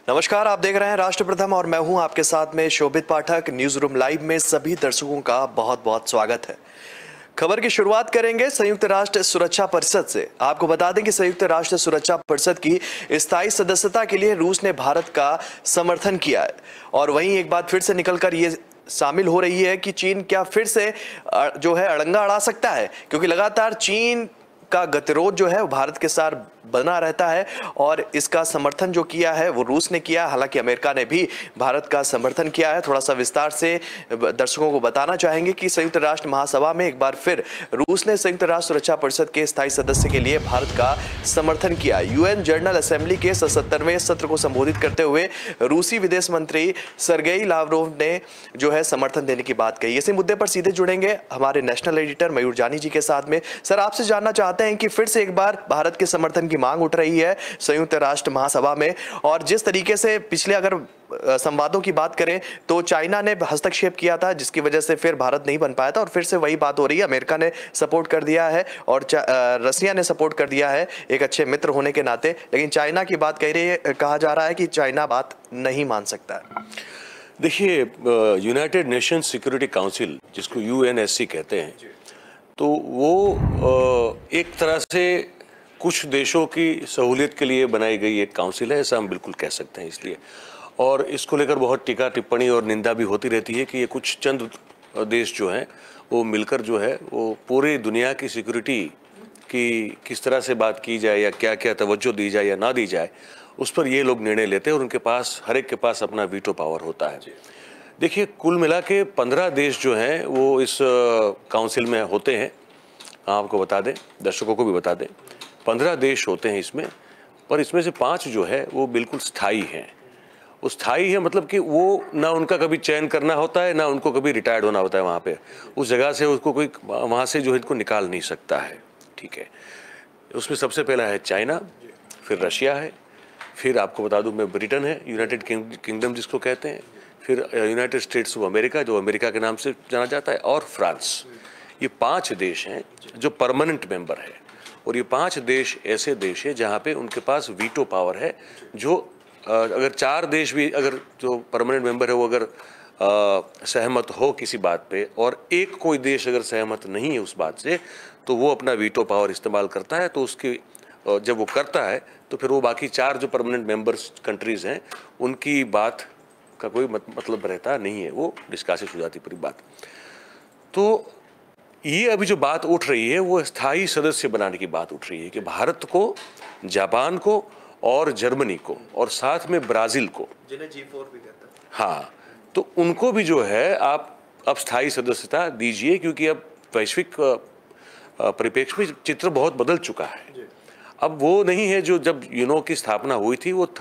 नमस्कार, आप देख रहे हैं राष्ट्र प्रथम और मैं हूं आपके साथ में शोभित पाठक। न्यूज रूम लाइव में सभी दर्शकों का बहुत बहुत स्वागत है। खबर की शुरुआत करेंगे संयुक्त राष्ट्र सुरक्षा परिषद से। आपको बता दें कि संयुक्त राष्ट्र सुरक्षा परिषद की स्थायी सदस्यता के लिए रूस ने भारत का समर्थन किया है और वहीं एक बात फिर से निकलकर ये शामिल हो रही है कि चीन क्या फिर से जो है अड़ंगा अड़ा सकता है, क्योंकि लगातार चीन का गतिरोध जो है वो भारत के साथ बना रहता है और इसका समर्थन जो किया है वो रूस ने किया। हालांकि अमेरिका ने भी भारत का समर्थन किया है। थोड़ा सा विस्तार से दर्शकों को बताना चाहेंगे कि संयुक्त राष्ट्र महासभा में एक बार फिर रूस ने संयुक्त राष्ट्र सुरक्षा परिषद के स्थायी सदस्य के लिए भारत का समर्थन किया। यूएन जनरल असेंबली के 77वें सत्र को संबोधित करते हुए रूसी विदेश मंत्री सर्गेई लावरोव ने जो है समर्थन देने की बात कही। इसी मुद्दे पर सीधे जुड़ेंगे हमारे नेशनल एडिटर मयूर जानी जी के साथ में। सर, आपसे जानना चाहते हैं कि फिर से एक बार भारत के समर्थन की मांग उठ रही है संयुक्त राष्ट्र महासभा में, और जिस तरीके से पिछले अगर संवादों की बात करें तो चाइना ने हस्तक्षेप किया था जिसकी वजह से फिर भारत नहीं बन पाया था, और फिर से वही बात हो रही है। अमेरिका ने सपोर्ट कर दिया है और रसिया ने सपोर्ट कर दिया है एक अच्छे मित्र होने के नाते, लेकिन चाइना की बात कहा जा रहा है कि चाइना बात नहीं मान सकता है। देखिए, यूनाइटेड नेशन सिक्योरिटी काउंसिल जिसको यूएनएससी कहते हैं, तो वो एक तरह से कुछ देशों की सहूलियत के लिए बनाई गई एक काउंसिल है, ऐसा हम बिल्कुल कह सकते हैं। इसलिए और इसको लेकर बहुत टीका टिप्पणी और निंदा भी होती रहती है कि ये कुछ चंद देश जो हैं वो मिलकर जो है वो पूरी दुनिया की सिक्योरिटी की किस तरह से बात की जाए या क्या क्या तवज्जो दी जाए या ना दी जाए, उस पर ये लोग निर्णय लेते हैं और उनके पास हर एक के पास अपना वीटो पावर होता है। देखिए, कुल मिला के 15 देश जो हैं वो इस काउंसिल में होते हैं। आपको बता दें, दर्शकों को भी बता दें, 15 देश होते हैं इसमें, पर इसमें से 5 जो है वो बिल्कुल स्थायी हैं। वो स्थायी है मतलब कि वो ना उनका कभी चयन करना होता है, ना उनको कभी रिटायर्ड होना होता है वहाँ पे। उस जगह से उसको कोई वहाँ से जो है इनको निकाल नहीं सकता है। ठीक है, उसमें सबसे पहला है चाइना, फिर रशिया है, फिर आपको बता दूँ मैं ब्रिटेन है, यूनाइटेड किंगडम जिसको कहते हैं, फिर यूनाइटेड स्टेट्स ऑफ अमेरिका जो अमेरिका के नाम से जाना जाता है, और फ्रांस। ये 5 देश हैं जो परमानेंट मेंबर है, और ये 5 देश ऐसे देश हैं जहाँ पे उनके पास वीटो पावर है। जो अगर 4 देश भी, अगर जो परमानेंट मेंबर है वो अगर सहमत हो किसी बात पे और एक कोई देश अगर सहमत नहीं है उस बात से, तो वो अपना वीटो पावर इस्तेमाल करता है। तो उसकी जब वो करता है तो फिर वो बाकी 4 जो परमानेंट मेंबर्स कंट्रीज़ हैं उनकी बात का कोई मतलब रहता नहीं है, वो डिस्कसिस हो जाती पूरी बात। तो ये अभी जो बात उठ रही है वो स्थायी सदस्य बनाने की बात उठ रही है कि भारत को, जापान को और जर्मनी को और साथ में ब्राज़ील को, जिन्हें G4 भी कहते हैं, हाँ, तो उनको भी जो है आप अब स्थायी सदस्यता दीजिए, क्योंकि अब वैश्विक परिप्रेक्ष्य में चित्र बहुत बदल चुका है। अब वो नहीं है जो जब यूएनओ की स्थापना हुई थी, वो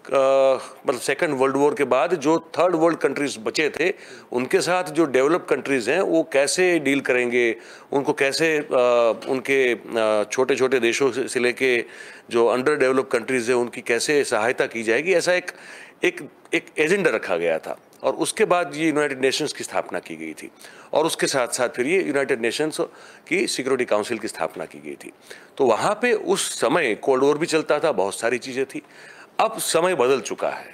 मतलब सेकंड वर्ल्ड वॉर के बाद जो थर्ड वर्ल्ड कंट्रीज बचे थे उनके साथ जो डेवलप कंट्रीज हैं वो कैसे डील करेंगे, उनको कैसे उनके छोटे छोटे देशों से लेके जो अंडर डेवलप कंट्रीज हैं उनकी कैसे सहायता की जाएगी, ऐसा एक एजेंडा रखा गया था। और उसके बाद ये यूनाइटेड नेशंस की स्थापना की गई थी, और उसके साथ साथ फिर ये यूनाइटेड नेशंस की सिक्योरिटी काउंसिल की स्थापना की गई थी। तो वहाँ पे उस समय कोल्ड वॉर भी चलता था, बहुत सारी चीज़ें थी। अब समय बदल चुका है,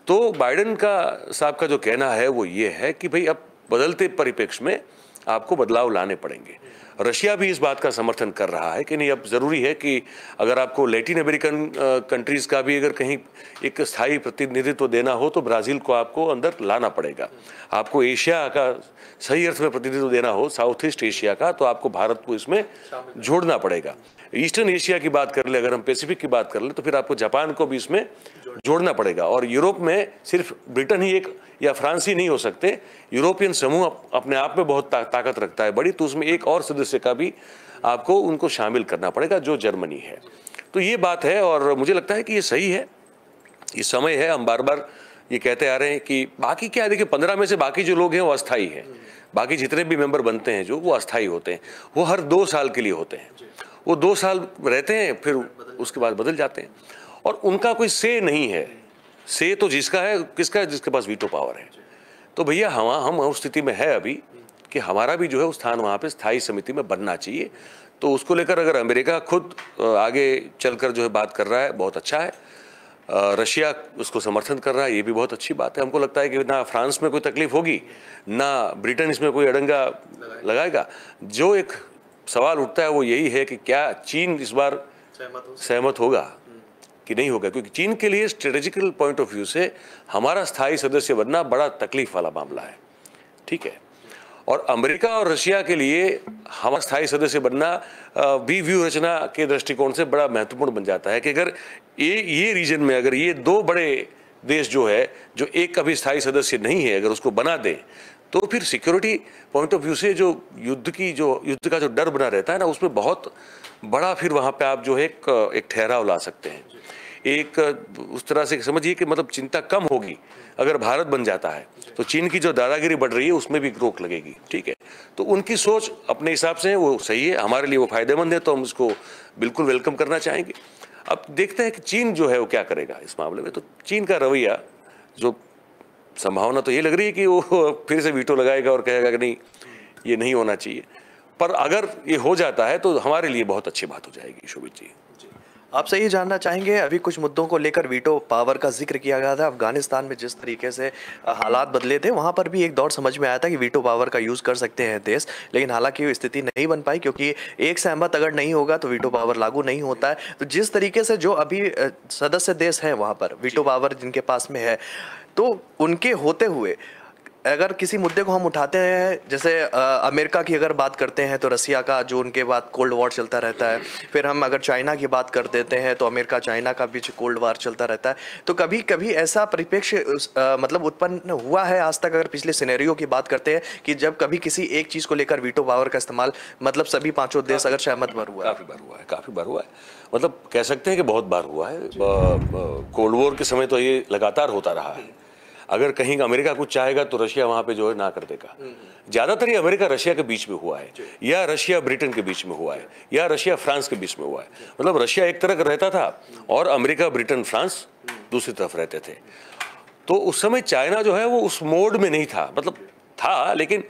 तो बाइडेन का साहब का जो कहना है वो ये है कि भाई अब बदलते परिप्रेक्ष्य में आपको बदलाव लाने पड़ेंगे। रशिया भी इस बात का समर्थन कर रहा है कि नहीं, अब ज़रूरी है कि अगर आपको लैटिन अमेरिकन कंट्रीज़ का भी अगर कहीं एक स्थायी प्रतिनिधित्व देना हो तो ब्राज़ील को आपको अंदर लाना पड़ेगा। आपको एशिया का सही अर्थ में प्रतिनिधित्व देना हो, साउथ ईस्ट एशिया का, तो आपको भारत को इसमें जोड़ना पड़ेगा। ईस्टर्न एशिया की बात कर ले, अगर हम पैसिफिक की बात कर ले, तो फिर आपको जापान को भी इसमें जोड़ना पड़ेगा। और यूरोप में सिर्फ ब्रिटेन ही एक या फ्रांस ही नहीं हो सकते, यूरोपियन समूह अपने आप में बहुत ताकत रखता है बड़ी, तो उसमें एक और सदस्य का भी आपको उनको शामिल करना पड़ेगा जो जर्मनी है। तो ये बात है और मुझे लगता है कि ये सही है, ये समय है। हम बार बार ये कहते आ रहे हैं कि बाकी क्या है, देखिए 15 में से बाकी जो लोग हैं वो अस्थायी हैं, बाकी जितने भी मेंबर बनते हैं जो वो अस्थायी होते हैं, वो हर 2 साल के लिए होते हैं, वो 2 साल रहते हैं फिर उसके बाद बदल जाते हैं, और उनका कोई से नहीं है। से तो जिसका है, किसका है, जिसके पास वीटो पावर है। तो भैया हम उस स्थिति में है अभी कि हमारा भी जो है स्थान वहाँ पे स्थायी समिति में बनना चाहिए। तो उसको लेकर अगर अमेरिका खुद आगे चलकर जो है बात कर रहा है, बहुत अच्छा है। रशिया उसको समर्थन कर रहा है, ये भी बहुत अच्छी बात है। हमको लगता है कि ना फ्रांस में कोई तकलीफ होगी, ना ब्रिटेन इसमें कोई अड़ंगा लगाएगा। जो एक सवाल उठता है वो यही है कि क्या चीन इस बार सहमत होगा कि नहीं होगा, क्योंकि चीन के लिए स्ट्रेटेजिकल पॉइंट ऑफ व्यू से हमारा स्थायी सदस्य बनना बड़ा तकलीफ वाला मामला है, ठीक है। और अमेरिका और रशिया के लिए हमारा स्थायी सदस्य बनना भी व्यूह रचना के दृष्टिकोण से बड़ा महत्वपूर्ण बन जाता है कि अगर ये रीजन में अगर ये दो बड़े देश जो है, जो एक कभी स्थायी सदस्य नहीं है, अगर उसको बना दें तो फिर सिक्योरिटी पॉइंट ऑफ व्यू से जो युद्ध का जो डर बना रहता है ना, उसमें बहुत बड़ा फिर वहाँ पे आप जो है एक ठहराव ला सकते हैं। एक उस तरह से समझिए कि मतलब चिंता कम होगी अगर भारत बन जाता है, तो चीन की जो दादागिरी बढ़ रही है उसमें भी रोक लगेगी, ठीक है। तो उनकी सोच अपने हिसाब से है, वो सही है, हमारे लिए वो फायदेमंद है, तो हम उसको बिल्कुल वेलकम करना चाहेंगे। अब देखते हैं कि चीन जो है वो क्या करेगा इस मामले में। तो चीन का रवैया, जो संभावना तो ये लग रही है कि वो फिर से वीटो लगाएगा और कहेगा कि नहीं, ये नहीं होना चाहिए। पर अगर ये हो जाता है तो हमारे लिए बहुत अच्छी बात हो जाएगी। शोभित जी, आपसे ये जानना चाहेंगे, अभी कुछ मुद्दों को लेकर वीटो पावर का जिक्र किया गया था। अफगानिस्तान में जिस तरीके से हालात बदले थे, वहाँ पर भी एक दौर समझ में आया था कि वीटो पावर का यूज़ कर सकते हैं देश, लेकिन हालांकि वो स्थिति नहीं बन पाई, क्योंकि एक सहमत अगर नहीं होगा तो वीटो पावर लागू नहीं होता है। तो जिस तरीके से जो अभी सदस्य देश हैं वहाँ पर वीटो पावर जिनके पास में है, तो उनके होते हुए अगर किसी मुद्दे को हम उठाते हैं, जैसे अमेरिका की अगर बात करते हैं तो रसिया का जो उनके बाद कोल्ड वॉर चलता रहता है। फिर हम अगर चाइना की बात कर देते हैं तो अमेरिका चाइना का बीच कोल्ड वॉर चलता रहता है। तो कभी कभी ऐसा परिप्रेक्ष्य मतलब उत्पन्न हुआ है आज तक, अगर पिछले सिनेरियो की बात करते हैं, कि जब कभी किसी एक चीज़ को लेकर वीटो पावर का इस्तेमाल मतलब सभी पांचों देश अगर सहमत हुआ है? काफ़ी बार हुआ है, मतलब कह सकते हैं कि बहुत बार हुआ है। कोल्ड वॉर के समय तो ये लगातार होता रहा है। अगर कहीं अमेरिका कुछ चाहेगा तो रशिया वहां पे जो है ना कर देगा। ज्यादातर ये अमेरिका रशिया के बीच में हुआ है, या रशिया ब्रिटेन के बीच में हुआ है, या रशिया फ्रांस के बीच में हुआ है। मतलब रशिया एक तरफ रहता था और अमेरिका ब्रिटेन फ्रांस दूसरी तरफ रहते थे। तो उस समय चाइना जो है वो उस मोड में नहीं था, मतलब था, लेकिन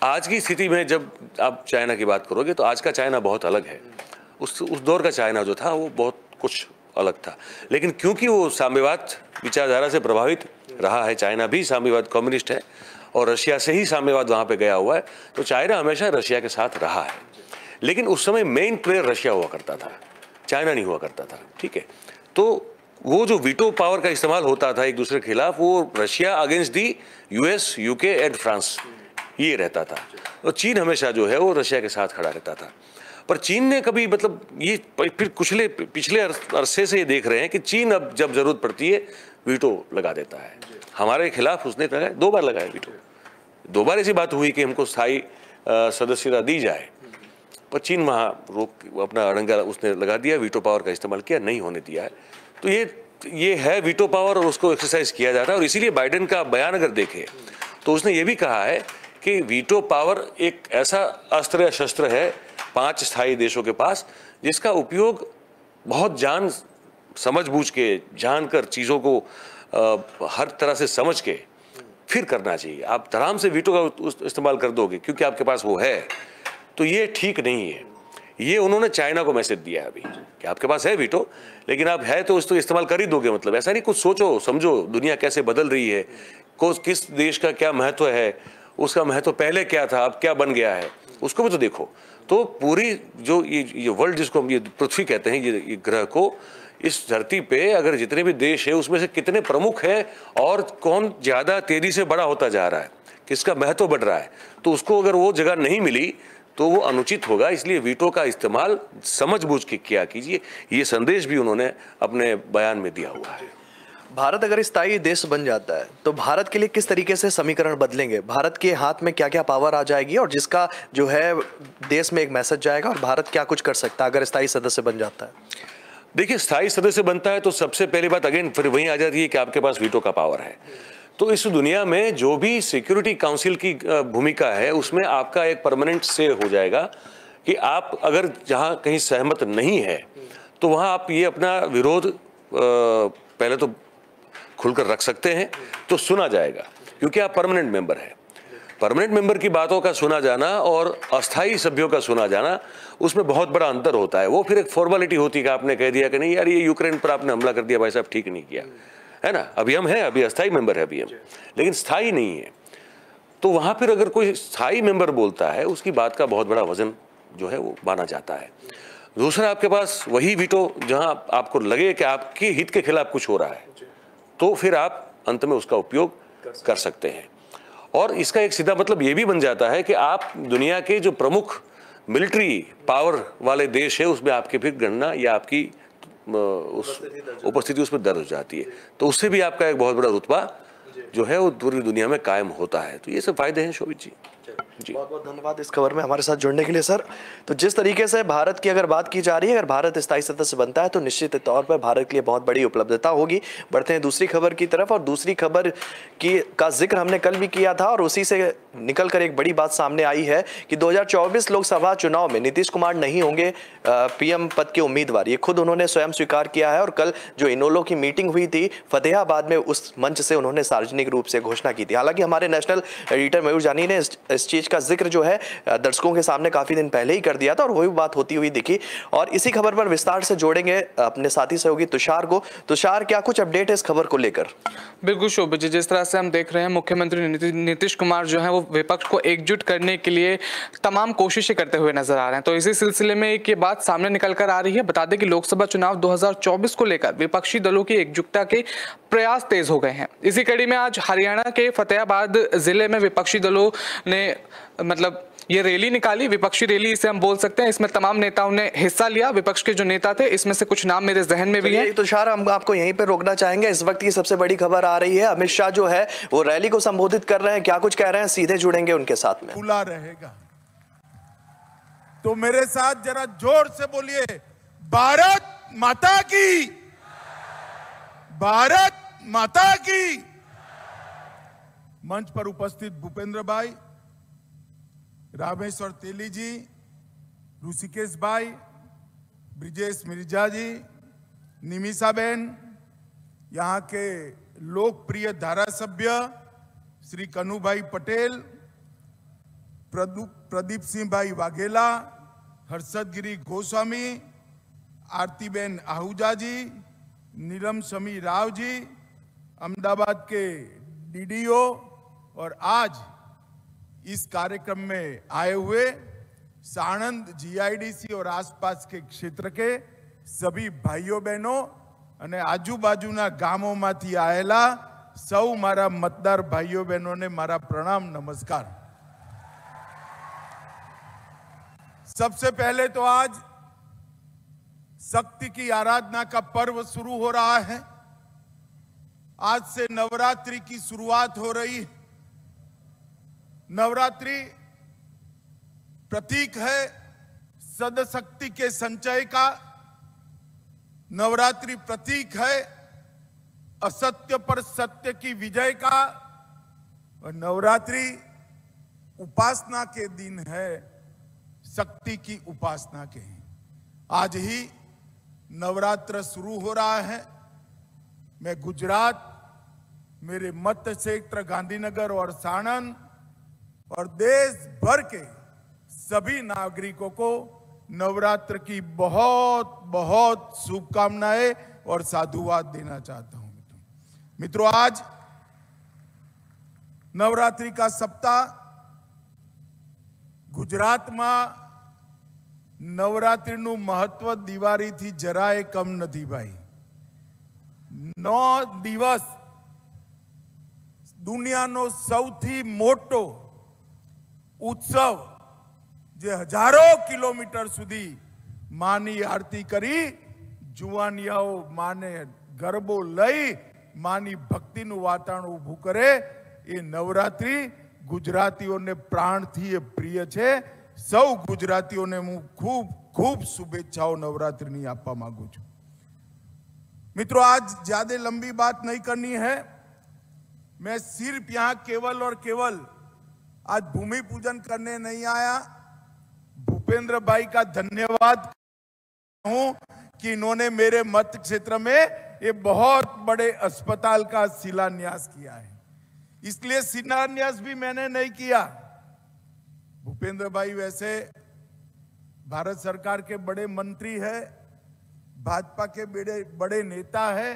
आज की स्थिति में जब आप चाइना की बात करोगे तो आज का चाइना बहुत अलग है। उस दौर का चाइना जो था वो बहुत कुछ अलग था। लेकिन क्योंकि वो साम्यवाद विचारधारा से प्रभावित रहा है, चाइना भी साम्यवाद कम्युनिस्ट है और रशिया से ही साम्यवाद वहाँ पे गया हुआ है, तो चाइना हमेशा रशिया के साथ रहा है। लेकिन उस समय मेन प्लेयर रशिया हुआ करता था, चाइना नहीं हुआ करता था, ठीक है। तो वो जो वीटो पावर का इस्तेमाल होता था एक दूसरे के खिलाफ, वो Russia against the US, UK and France, ये रहता था। तो चीन हमेशा जो है वो रशिया के साथ खड़ा रहता था। पर चीन ने कभी, मतलब ये फिर पिछले अरसे से ये देख रहे हैं कि चीन अब जब जरूरत पड़ती है वीटो लगा देता है। हमारे खिलाफ उसने लगाया, 2 बार लगाया वीटो। 2 बार ऐसी बात हुई कि हमको स्थायी सदस्यता दी जाए, पर चीन वहाँ रोक अपना अड़ंगा उसने लगा दिया, वीटो पावर का इस्तेमाल किया, नहीं होने दिया है। तो ये है वीटो पावर और उसको एक्सरसाइज किया जाता है। और इसीलिए बाइडेन का बयान अगर देखें तो उसने ये भी कहा है कि वीटो पावर एक ऐसा अस्त्र या शस्त्र है 5 स्थायी देशों के पास, जिसका उपयोग बहुत जान समझ बूझ के, जानकर चीज़ों को हर तरह से समझ के फिर करना चाहिए। आप आराम से वीटो का इस्तेमाल कर दोगे क्योंकि आपके पास वो है, तो ये ठीक नहीं है। ये उन्होंने चाइना को मैसेज दिया है अभी कि आपके पास है वीटो, लेकिन आप है तो उसको इस्तेमाल कर ही दोगे। मतलब ऐसा नहीं, कुछ सोचो समझो, दुनिया कैसे बदल रही है, किस देश का क्या महत्व है, उसका महत्व पहले क्या था, अब क्या बन गया है, उसको भी तो देखो। तो पूरी जो ये वर्ल्ड, जिसको हम ये पृथ्वी कहते हैं, ये ग्रह को, इस धरती पे अगर जितने भी देश है उसमें से कितने प्रमुख हैं और कौन ज़्यादा तेजी से बड़ा होता जा रहा है, किसका महत्व बढ़ रहा है, तो उसको अगर वो जगह नहीं मिली तो वो अनुचित होगा। इसलिए वीटो का इस्तेमाल समझबूझ के किया कीजिए। ये संदेश भी उन्होंने अपने बयान में दिया हुआ है। भारत अगर स्थायी देश बन जाता है तो भारत के लिए किस तरीके से समीकरण बदलेंगे? भारत के हाथ में क्या क्या पावर आ जाएगी और जिसका जो है देश में एक मैसेज जाएगा, और भारत क्या कुछ कर सकता है अगर स्थायी सदस्य बन जाता है? देखिए, स्थायी सदस्य बनता है तो सबसे पहली बात अगेन फिर वहीं आ जाती है कि आपके पास वीटो का पावर है। तो इस दुनिया में जो भी सिक्योरिटी काउंसिल की भूमिका है उसमें आपका एक परमानेंट से हो जाएगा कि आप अगर जहां कहीं सहमत नहीं है तो वहां आप ये अपना विरोध पहले तो खुलकर रख सकते हैं, तो सुना जाएगा क्योंकि आप परमानेंट मेंबर हैं। परमानेंट मेंबर की बातों का सुना जाना और अस्थाई सभ्यों का सुना जाना, उसमें बहुत बड़ा अंतर होता है। वो फिर एक फॉर्मेलिटी होती है कि आपने कह दिया कि नहीं यार, ये यूक्रेन पर आपने हमला कर दिया, भाई साहब ठीक नहीं किया, है ना। अभी हम हैं, अभी अस्थाई मेंबर है अभी हम, लेकिन स्थायी नहीं है। तो वहां फिर अगर कोई स्थायी मेंबर बोलता है, उसकी बात का बहुत बड़ा वजन जो है वो माना जाता है। दूसरा, आपके पास वही वीटो, जहां आपको लगे कि आपके हित के खिलाफ कुछ हो रहा है, तो फिर आप अंत में उसका उपयोग कर सकते हैं। और इसका एक सीधा मतलब ये भी बन जाता है कि आप दुनिया के जो प्रमुख मिलिट्री पावर वाले देश है, उसमें आपकी फिर गणना या आपकी उस उपस्थिति उसमें दर्ज हो जाती है। तो उससे भी आपका एक बहुत बड़ा रुतबा जो है वो पूरी दुनिया में कायम होता है। तो ये सब फायदे हैं शोभित जी। बहुत बहुत धन्यवाद इस खबर में हमारे साथ जुड़ने के लिए सर। तो जिस तरीके से भारत की अगर बात की जा रही है, अगर भारत स्थायी सदस्य बनता है तो निश्चित तौर पर भारत के लिए बहुत बड़ी उपलब्धता होगी। बढ़ते हैं दूसरी खबर की तरफ, और दूसरी खबर का जिक्र हमने कल भी किया था, और उसी से निकलकर एक बड़ी बात सामने आई है कि 2024 लोकसभा चुनाव में नीतीश कुमार नहीं होंगे पीएम पद के उम्मीदवार। ये खुद उन्होंने स्वयं स्वीकार किया है, और कल जो इनेलो की मीटिंग हुई थी फतेहाबाद में, उस मंच से उन्होंने सार्वजनिक रूप से घोषणा की थी। हालांकि हमारे नेशनल एडिटर मयूर जानी ने इस चीज का जिक्र जो है दर्शकों के सामने काफी दिन पहले ही कर दिया था, और वही बात होती हुई दिखी। और इसी खबर पर विस्तार से जोड़ेंगे अपने साथी सहयोगी तुषार को। तुषार, क्या कुछ अपडेट है इस खबर को लेकर? बिल्कुल शोभित जी, जिस तरह से हम देख रहे हैं मुख्यमंत्री नीतीश कुमार जो है वो विपक्ष को एकजुट करने के लिए तमाम कोशिशें करते हुए नजर आ रहे हैं। तो इसी सिलसिले में एक ये बात सामने निकल कर आ रही है। बता दें कि लोकसभा चुनाव 2024 को लेकर विपक्षी दलों की एकजुटता के प्रयास तेज हो गए हैं। इसी कड़ी में आज हरियाणा के फतेहाबाद जिले में विपक्षी दलों ने मतलब ये रैली निकाली, विपक्षी रैली इसे हम बोल सकते हैं। इसमें तमाम नेताओं ने हिस्सा लिया। विपक्ष के जो नेता थे, इसमें से कुछ नाम मेरे जहन में भी है। तुषार, हम आपको यहीं पे रोकना चाहेंगे। इस वक्त की सबसे बड़ी खबर आ रही है, अमित शाह जो है वो रैली को संबोधित कर रहे हैं। क्या कुछ कह रहे हैं, सीधे जुड़ेंगे उनके साथ में। खुला रहेगा तो मेरे साथ जरा जोर से बोलिए, भारत माता की, भारत माता की। मंच पर उपस्थित भूपेंद्र भाई, रामेश्वर तेली जी, ऋषिकेश भाई, ब्रिजेश मिर्जा जी, निमिषा बेन, यहाँ के लोकप्रिय धारासभ्य श्री कन्हूभाई पटेल, प्रदीप सिंह भाई वाघेला, हर्षद गिरी गोस्वामी, आरतीबेन आहूजा जी, नीलम शमी राव जी, अहमदाबाद के डीडीओ, और आज इस कार्यक्रम में आए हुए साणंद जीआईडीसी और आसपास के क्षेत्र के सभी भाइयों बहनों અને આજુબાજુના ગામોમાંથી આયેલા સૌ મારા મતદાર ભાઈઓ બહેનોને મારા પ્રણામ નમસ્કાર। सबसे पहले तो आज शक्ति की आराधना का पर्व शुरू हो रहा है। आज से नवरात्रि की शुरुआत हो रही है। नवरात्रि प्रतीक है सदशक्ति के संचय का। नवरात्रि प्रतीक है असत्य पर सत्य की विजय का। और नवरात्रि उपासना के दिन है, शक्ति की उपासना के। आज ही नवरात्र शुरू हो रहा है। मैं गुजरात, मेरे मत क्षेत्र गांधीनगर और साणंद और देश भर के सभी नागरिकों को नवरात्र की बहुत बहुत शुभकामनाएं और साधुवाद देना चाहता हूं। मित्रों, आज नवरात्रि का सप्ताह गुजरात में नवरात्रिનું મહત્વ દિવાળીથી જરાય કમ નથી ભાઈ। 9 દિવસ દુનિયાનો સૌથી મોટો उत्सव જે હજારો કિલોમીટર સુધી માની આરતી કરી જુવાનિયાઓ માને ગરબો લઈ માની ભક્તિનું વાતાવરણ ઊભું કરે, એ નવરાત્રી ગુજરાતીઓને પ્રાણથી પ્રિય છે। સૌ ગુજરાતીઓને હું ખૂબ ખૂબ શુભેચ્છાઓ નવરાત્રિની આપવા માંગુ છું। मित्रों, आज ज्यादा लंबी बात नहीं करनी है। मैं सिर्फ यहाँ केवल और केवल आज भूमि पूजन करने नहीं आया। भूपेंद्र भाई का धन्यवाद हूं कि इन्होंने मेरे मत क्षेत्र में ये बहुत बड़े अस्पताल का शिलान्यास किया है। इसलिए शिलान्यास भी मैंने नहीं किया। भूपेंद्र भाई वैसे भारत सरकार के बड़े मंत्री है, भाजपा के बड़े बड़े नेता है,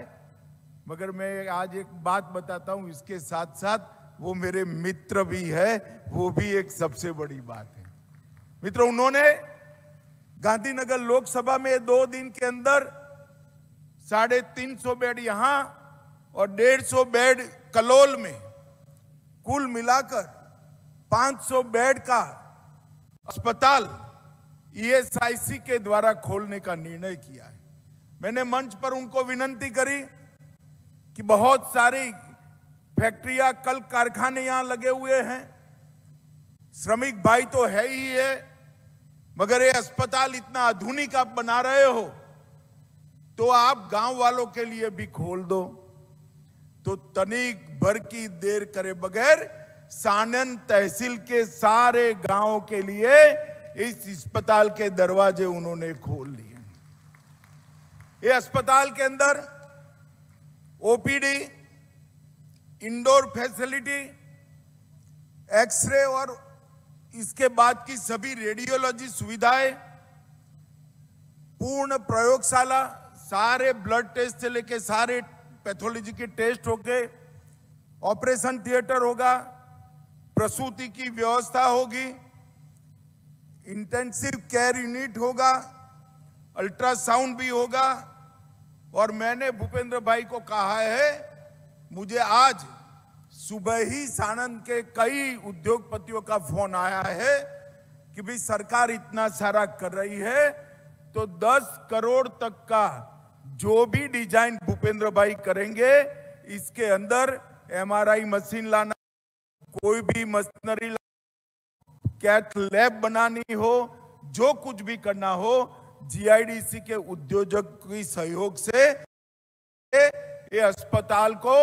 मगर मैं आज एक बात बताता हूं, इसके साथ साथ वो मेरे मित्र भी है, वो भी एक सबसे बड़ी बात है। मित्रों, उन्होंने गांधीनगर लोकसभा में 2 दिन के अंदर 350 बेड यहां और 150 बेड कलोल में, कुल मिलाकर 500 बेड का अस्पताल ईएसआईसी के द्वारा खोलने का निर्णय किया है। मैंने मंच पर उनको विनती करी कि बहुत सारी फैक्ट्रियां, कल कारखाने यहां लगे हुए हैं, श्रमिक भाई तो है ही है, मगर ये अस्पताल इतना आधुनिक आप बना रहे हो तो आप गांव वालों के लिए भी खोल दो। तो तनिक भर की देर करे बगैर सानन तहसील के सारे गांवों के लिए इस अस्पताल के दरवाजे उन्होंने खोल लिए। ये अस्पताल के अंदर ओपीडी, इंडोर फैसिलिटी, एक्सरे और इसके बाद की सभी रेडियोलॉजी सुविधाएं, पूर्ण प्रयोगशाला, सारे ब्लड टेस्ट से लेके सारे पैथोलॉजी के टेस्ट होंगे, ऑपरेशन थिएटर होगा, प्रसूति की व्यवस्था होगी, इंटेंसिव केयर यूनिट होगा, अल्ट्रासाउंड भी होगा। और मैंने भूपेंद्र भाई को कहा है, मुझे आज सुबह ही सानंद के कई उद्योगपतियों का फोन आया है कि भाई सरकार इतना सारा कर रही है तो 10 करोड़ तक का जो भी डिजाइन भूपेंद्र भाई करेंगे, इसके अंदर एमआरआई मशीन लाना, कोई भी मशीनरी, कैथ लैब बनानी हो, जो कुछ भी करना हो, जीआईडीसी के उद्योजक की सहयोग से ये अस्पताल को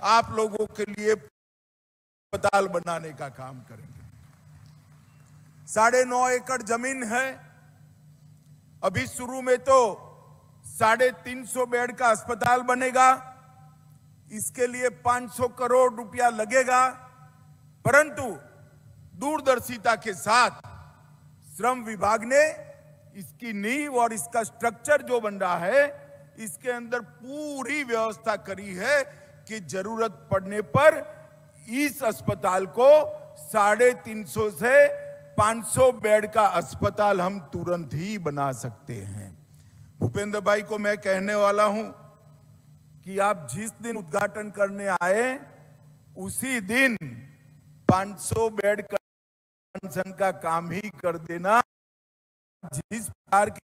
आप लोगों के लिए अस्पताल बनाने का काम करेंगे। 9.5 एकड़ जमीन है। अभी शुरू में तो 350 बेड का अस्पताल बनेगा, इसके लिए 500 करोड़ रुपया लगेगा, परंतु दूरदर्शिता के साथ श्रम विभाग ने इसकी नींव और इसका स्ट्रक्चर जो बन रहा है, इसके अंदर पूरी व्यवस्था करी है कि जरूरत पड़ने पर इस अस्पताल को 350 से 500 बेड का अस्पताल हम तुरंत ही बना सकते हैं। भूपेंद्र भाई को मैं कहने वाला हूं कि आप जिस दिन उद्घाटन करने आए उसी दिन 500 बेड का एक्सपेंशन का काम ही कर देना। जिस प्रकार की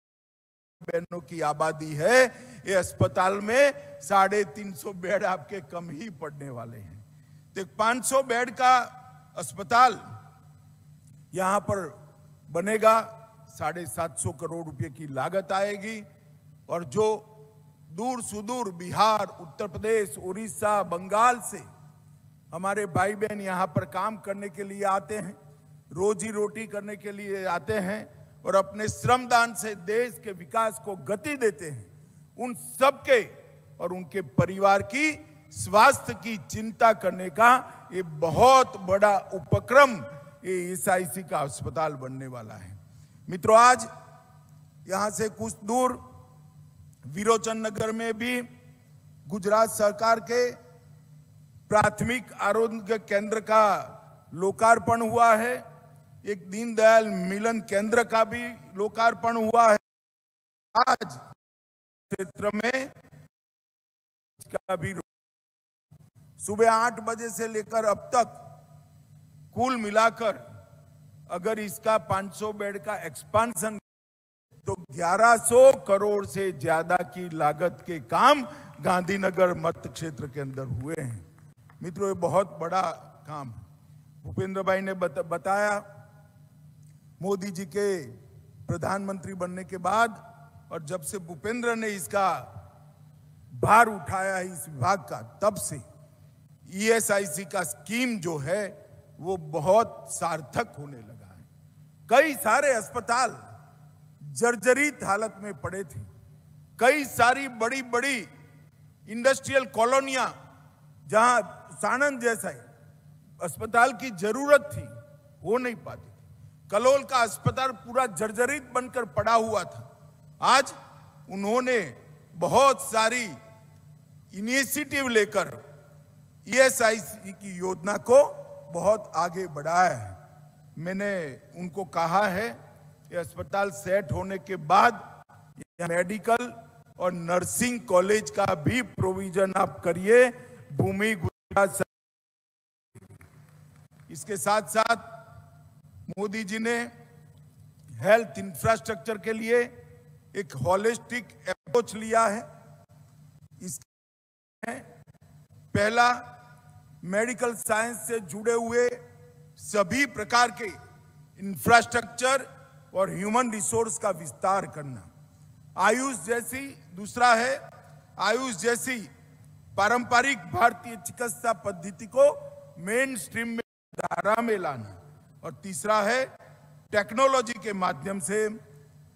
बहनों की आबादी है, ये अस्पताल में 350 बेड आपके कम ही पड़ने वाले हैं। तो 500 बेड का अस्पताल यहां पर बनेगा, 750 करोड़ रुपए की लागत आएगी। और जो दूर सुदूर बिहार, उत्तर प्रदेश, उड़ीसा, बंगाल से हमारे भाई बहन यहां पर काम करने के लिए आते हैं, रोजी रोटी करने के लिए आते हैं और अपने श्रमदान से देश के विकास को गति देते हैं, उन सबके और उनके परिवार की स्वास्थ्य की चिंता करने का ये बहुत बड़ा उपक्रम ये ईएसआईसी का अस्पताल बनने वाला है। मित्रों, आज यहां से कुछ दूर विरोचन नगर में भी गुजरात सरकार के प्राथमिक आरोग्य केंद्र का लोकार्पण हुआ है। एक दीनदयाल मिलन केंद्र का भी लोकार्पण हुआ है। आज क्षेत्र में इसका भी सुबह 8 बजे से लेकर अब तक कुल मिलाकर अगर इसका 500 बेड का एक्सपांशन तो 1100 करोड़ से ज्यादा की लागत के काम गांधीनगर मत क्षेत्र के अंदर हुए हैं। मित्रों, ये बहुत बड़ा काम है। भूपेंद्र भाई ने बताया, मोदी जी के प्रधानमंत्री बनने के बाद और जब से भूपेंद्र ने इसका भार उठाया है इस विभाग का, तब से ईएसआईसी का स्कीम जो है वो बहुत सार्थक होने लगा है। कई सारे अस्पताल जर्जरित हालत में पड़े थे, कई सारी बड़ी बड़ी इंडस्ट्रियल कॉलोनियां जहां सानंद जैसा है अस्पताल की जरूरत थी, हो नहीं पाती। कलोल का अस्पताल पूरा जर्जरित बनकर पड़ा हुआ था। आज उन्होंने बहुत सारी इनिशिएटिव लेकर ईएसआईसी की योजना को बहुत आगे बढ़ाया है। मैंने उनको कहा है कि अस्पताल सेट होने के बाद मेडिकल और नर्सिंग कॉलेज का भी प्रोविजन आप करिए। भूमि गुजरात, इसके साथ साथ मोदी जी ने हेल्थ इंफ्रास्ट्रक्चर के लिए एक होलिस्टिक अप्रोच लिया है। इसमें पहला, मेडिकल साइंस से जुड़े हुए सभी प्रकार के इंफ्रास्ट्रक्चर और ह्यूमन रिसोर्स का विस्तार करना। आयुष जैसी, दूसरा है आयुष जैसी पारंपरिक भारतीय चिकित्सा पद्धति को मेन स्ट्रीम में धारा में लाना। और तीसरा है टेक्नोलॉजी के माध्यम से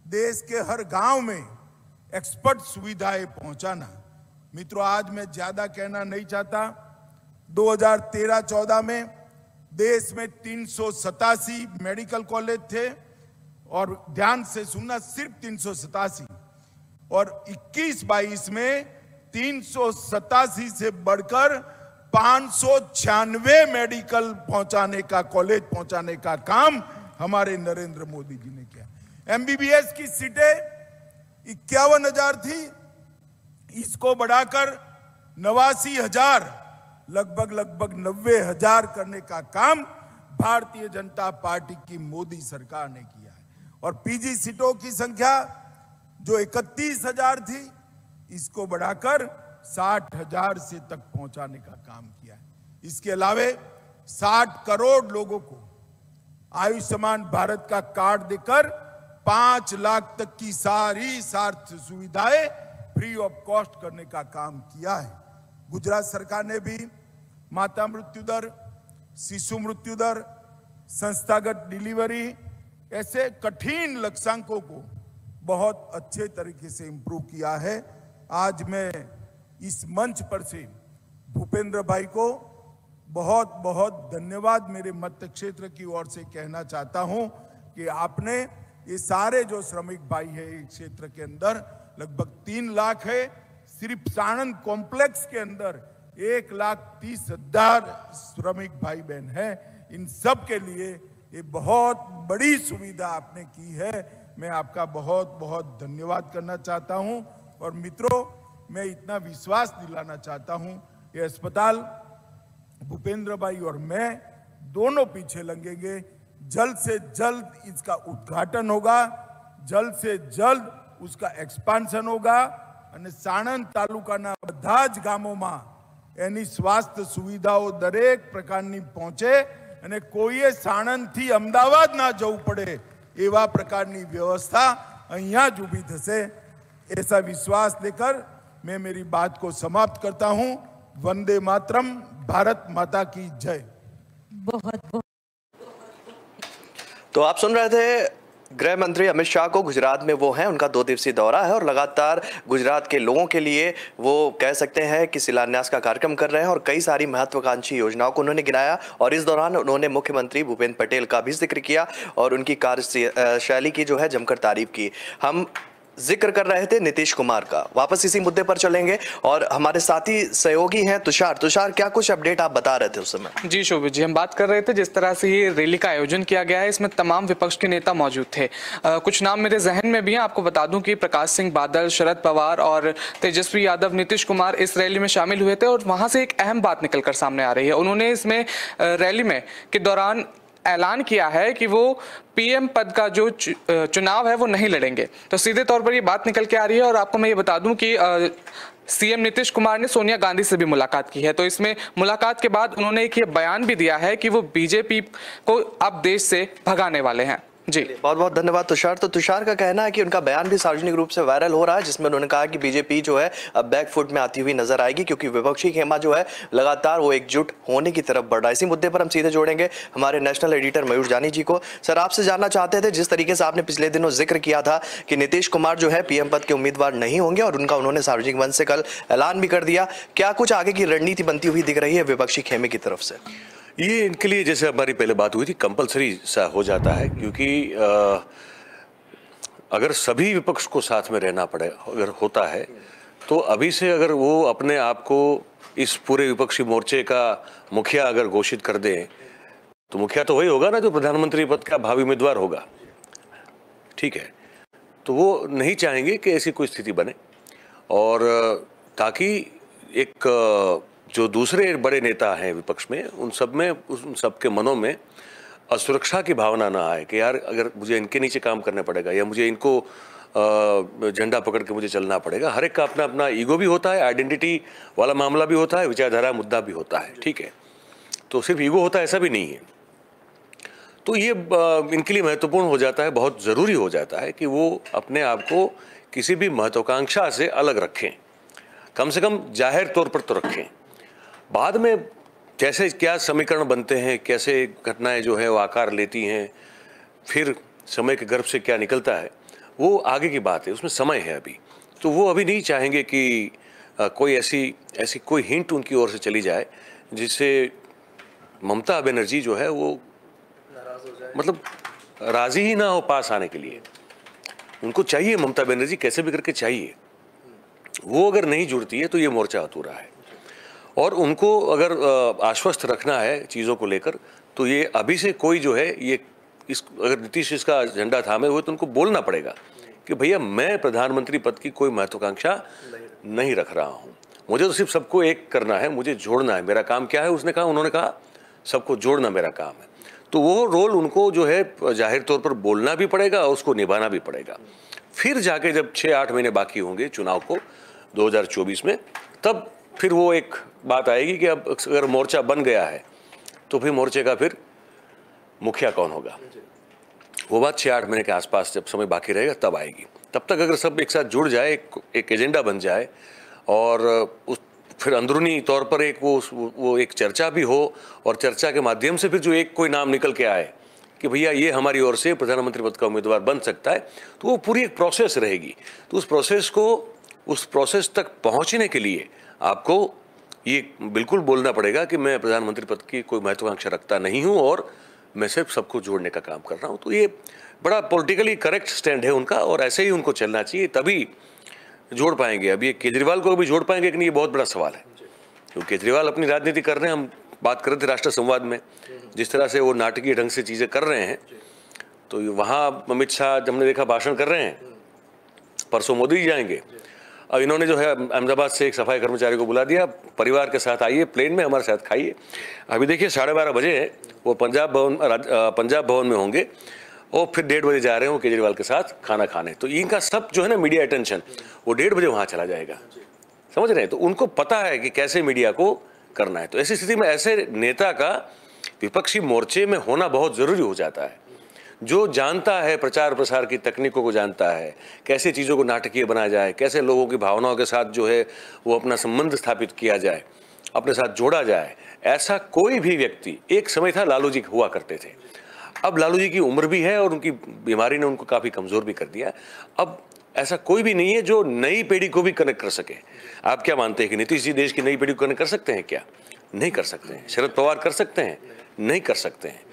देश के हर गांव में एक्सपर्ट सुविधाएं पहुंचाना। मित्रों, आज मैं ज्यादा कहना नहीं चाहता। 2013-14 में देश में 387 मेडिकल कॉलेज थे, और ध्यान से सुनना, सिर्फ 387, और 21-22 में 387 से बढ़कर 596 मेडिकल पहुंचाने का, कॉलेज पहुंचाने का काम हमारे नरेंद्र मोदी जी ने किया। एमबीबीएस की सीटें 51,000 थी, इसको बढ़ाकर 89,000, लगभग 90,000 करने का काम भारतीय जनता पार्टी की मोदी सरकार ने किया है। और पीजी सीटों की संख्या जो 31,000 थी, इसको बढ़ाकर 60,000 से तक पहुंचाने का काम किया है। इसके अलावे 60 करोड़ लोगों को आयुष्मान भारत का कार्ड देकर 5 लाख तक की सारी स्वास्थ्य सुविधाएं फ्री ऑफ कॉस्ट करने का काम किया है। गुजरात सरकार ने भी माता मृत्यु दर, शिशु मृत्यु दर, संस्थागत डिलीवरी, ऐसे कठिन लक्ष्यांकों को बहुत अच्छे तरीके से इंप्रूव किया है। आज मैं इस मंच पर से भूपेंद्र भाई को बहुत बहुत धन्यवाद मेरे मत क्षेत्र की ओर से कहना चाहता हूं कि आपने ये सारे जो श्रमिक भाई है इस क्षेत्र के अंदर लगभग 3 लाख है, सिर्फ साणंद कॉम्प्लेक्स के अंदर 1,30,000 श्रमिक भाई बहन है। इन सब के लिए ये बहुत बड़ी सुविधा आपने की है। मैं आपका बहुत बहुत धन्यवाद करना चाहता हूं। और मित्रों, मैं इतना विश्वास दिलाना चाहता हूं, ये अस्पताल भूपेंद्र भाई और मैं दोनों पीछे लगेंगे। जल्द से जल्द इसका उद्घाटन होगा, जल्द से जल्द उसका एक्सपांशन होगा, અને સાણંદ તાલુકાના બધા જ ગામોમાં એની સ્વાસ્થ્ય સુવિધાઓ દરેક પ્રકારની પહોંચે અને કોઈએ સાણંદથી અમદાવાદ ના જવું પડે એવા પ્રકારની વ્યવસ્થા અહીંયા જ ઊભી થશે। ऐसा विश्वास देकर मैं मेरी बात को समाप्त करता हूं। वंदे मातरम, भारत माता की जय। बहुत बहुत। तो आप सुन रहे थे गृह मंत्री अमित शाह को। गुजरात में वो हैं, उनका 2 दिवसीय दौरा है और लगातार गुजरात के लोगों के लिए वो कह सकते हैं कि शिलान्यास का कार्यक्रम कर रहे हैं और कई सारी महत्वाकांक्षी योजनाओं को उन्होंने गिनाया। और इस दौरान उन्होंने मुख्यमंत्री भूपेंद्र पटेल का भी जिक्र किया और उनकी कार्यशैली की जो है जमकर तारीफ की। हम जिक्र कर रहे थे नीतीश कुमार का, वापस इसी मुद्दे पर चलेंगे और हमारे साथी सहयोगी हैं तुषार। तुषार, क्या कुछ अपडेट आप बता रहे थे उस समय? जी शोभित जी, हम बात कर रहे थे जिस तरह से ये रैली का आयोजन किया गया है, इसमें तमाम विपक्ष के नेता मौजूद थे। कुछ नाम मेरे जहन में भी हैं, आपको बता दूं कि प्रकाश सिंह बादल, शरद पवार और तेजस्वी यादव, नीतीश कुमार इस रैली में शामिल हुए थे। और वहां से एक अहम बात निकलकर सामने आ रही है। उन्होंने इसमें रैली में के दौरान ऐलान किया है कि वो पीएम पद का जो चुनाव है वो नहीं लड़ेंगे। तो सीधे तौर पर ये बात निकल के आ रही है। और आपको मैं ये बता दूं कि सीएम नीतीश कुमार ने सोनिया गांधी से भी मुलाकात की है। तो इसमें मुलाकात के बाद उन्होंने एक ये बयान भी दिया है कि वो बीजेपी को अब देश से भगाने वाले हैं। जी बहुत बहुत धन्यवाद तुषार। तो तुषार का कहना है कि उनका बयान भी सार्वजनिक रूप से वायरल हो रहा है, जिसमें उन्होंने कहा कि बीजेपी जो है अब बैक फुट में आती हुई नजर आएगी क्योंकि विपक्षी खेमा जो है लगातार वो एकजुट होने की तरफ बढ़ रहा है। इसी मुद्दे पर हम सीधे जोड़ेंगे हमारे नेशनल एडिटर मयूर जानी जी को। सर, आपसे जानना चाहते थे, जिस तरीके से आपने पिछले दिनों जिक्र किया था कि नीतीश कुमार जो है पीएम पद के उम्मीदवार नहीं होंगे और उनका उन्होंने सार्वजनिक मंच से कल ऐलान भी कर दिया, क्या कुछ आगे की रणनीति बनती हुई दिख रही है विपक्षी खेमे की तरफ से? ये इनके लिए जैसे हमारी पहले बात हुई थी कंपलसरी सा हो जाता है, क्योंकि अगर सभी विपक्ष को साथ में रहना पड़े अगर होता है तो अभी से अगर वो अपने आप को इस पूरे विपक्षी मोर्चे का मुखिया अगर घोषित कर दें तो मुखिया तो वही होगा ना जो प्रधानमंत्री पद का भावी उम्मीदवार होगा, ठीक है। तो वो नहीं चाहेंगे कि ऐसी कोई स्थिति बने, और ताकि एक जो दूसरे बड़े नेता हैं विपक्ष में उन सब के मनों में असुरक्षा की भावना ना आए कि यार अगर मुझे इनके नीचे काम करना पड़ेगा या मुझे इनको झंडा पकड़ के मुझे चलना पड़ेगा। हर एक का अपना अपना ईगो भी होता है, आइडेंटिटी वाला मामला भी होता है, विचारधारा मुद्दा भी होता है, ठीक है। तो सिर्फ ईगो होता है ऐसा भी नहीं है। तो ये इनके लिए महत्वपूर्ण हो जाता है, बहुत ज़रूरी हो जाता है कि वो अपने आप को किसी भी महत्वाकांक्षा से अलग रखें, कम से कम जाहिर तौर पर तो रखें। बाद में कैसे क्या समीकरण बनते हैं, कैसे घटनाएं जो है वो आकार लेती हैं, फिर समय के गर्भ से क्या निकलता है वो आगे की बात है, उसमें समय है अभी। तो वो अभी नहीं चाहेंगे कि कोई ऐसी कोई हिंट उनकी ओर से चली जाए जिससे ममता बनर्जी जो है वो मतलब राजी ही ना हो पास आने के लिए। उनको चाहिए ममता बनर्जी कैसे भी करके चाहिए, वो अगर नहीं जुड़ती है तो ये मोर्चा अधूरा है। और उनको अगर आश्वस्त रखना है चीज़ों को लेकर तो ये अभी से कोई जो है ये अगर नीतीश इसका झंडा थामे हुए तो उनको बोलना पड़ेगा कि भैया मैं प्रधानमंत्री पद की कोई महत्वाकांक्षा नहीं रख रहा हूँ, मुझे तो सिर्फ सबको एक करना है, मुझे जोड़ना है, मेरा काम क्या है उन्होंने कहा सबको जोड़ना मेरा काम है। तो वो रोल उनको जो है जाहिर तौर पर बोलना भी पड़ेगा और उसको निभाना भी पड़ेगा। फिर जाके जब 6-8 महीने बाकी होंगे चुनाव को 2024 में, तब फिर वो एक बात आएगी कि अब अगर मोर्चा बन गया है तो फिर मोर्चे का फिर मुखिया कौन होगा, वो बात 6-8 महीने के आसपास जब समय बाकी रहेगा तब आएगी। तब तक अगर सब एक साथ जुड़ जाए, एक एजेंडा बन जाए और उस फिर अंदरूनी तौर पर एक वो एक चर्चा भी हो और चर्चा के माध्यम से फिर जो एक कोई नाम निकल के आए कि भैया ये हमारी ओर से प्रधानमंत्री पद का उम्मीदवार बन सकता है, तो वो पूरी एक प्रोसेस रहेगी। तो उस प्रोसेस तक पहुंचने के लिए आपको ये बिल्कुल बोलना पड़ेगा कि मैं प्रधानमंत्री पद की कोई महत्वाकांक्षा रखता नहीं हूं और मैं सिर्फ सबको जोड़ने का काम कर रहा हूं। तो ये बड़ा पॉलिटिकली करेक्ट स्टैंड है उनका और ऐसे ही उनको चलना चाहिए, तभी जोड़ पाएंगे। अब ये केजरीवाल को भी जोड़ पाएंगे कि नहीं, ये बहुत बड़ा सवाल है। क्योंकि केजरीवाल अपनी राजनीति कर रहे हैं, हम बात कर रहे थे राष्ट्र संवाद में जिस तरह से वो नाटकीय ढंग से चीज़ें कर रहे हैं, तो वहाँ अमित शाह हमने देखा भाषण कर रहे हैं, परसों मोदी जी जाएंगे। अब इन्होंने जो है अहमदाबाद से एक सफाई कर्मचारी को बुला दिया, परिवार के साथ आइए, प्लेन में हमारे साथ खाइए। अभी देखिए 12:30 बजे है, वो पंजाब भवन में होंगे और फिर 1:30 बजे जा रहे हैं वो केजरीवाल के साथ खाना खाने। तो इनका सब जो है ना मीडिया अटेंशन वो 1:30 बजे वहाँ चला जाएगा, समझ रहे हैं। तो उनको पता है कि कैसे मीडिया को करना है। तो ऐसी स्थिति में ऐसे नेता का विपक्षी मोर्चे में होना बहुत ज़रूरी हो जाता है, जो जानता है प्रचार प्रसार की तकनीकों को, जानता है कैसे चीज़ों को नाटकीय बनाया जाए, कैसे लोगों की भावनाओं के साथ जो है वो अपना संबंध स्थापित किया जाए, अपने साथ जोड़ा जाए। ऐसा कोई भी व्यक्ति, एक समय था लालू जी हुआ करते थे, अब लालू जी की उम्र भी है और उनकी बीमारी ने उनको काफ़ी कमज़ोर भी कर दिया। अब ऐसा कोई भी नहीं है जो नई पीढ़ी को भी कनेक्ट कर सके। आप क्या मानते हैं कि नीतीश जी देश की नई पीढ़ी को कनेक्ट कर सकते हैं क्या? नहीं कर सकते हैं। शरद पवार कर सकते हैं? नहीं कर सकते हैं।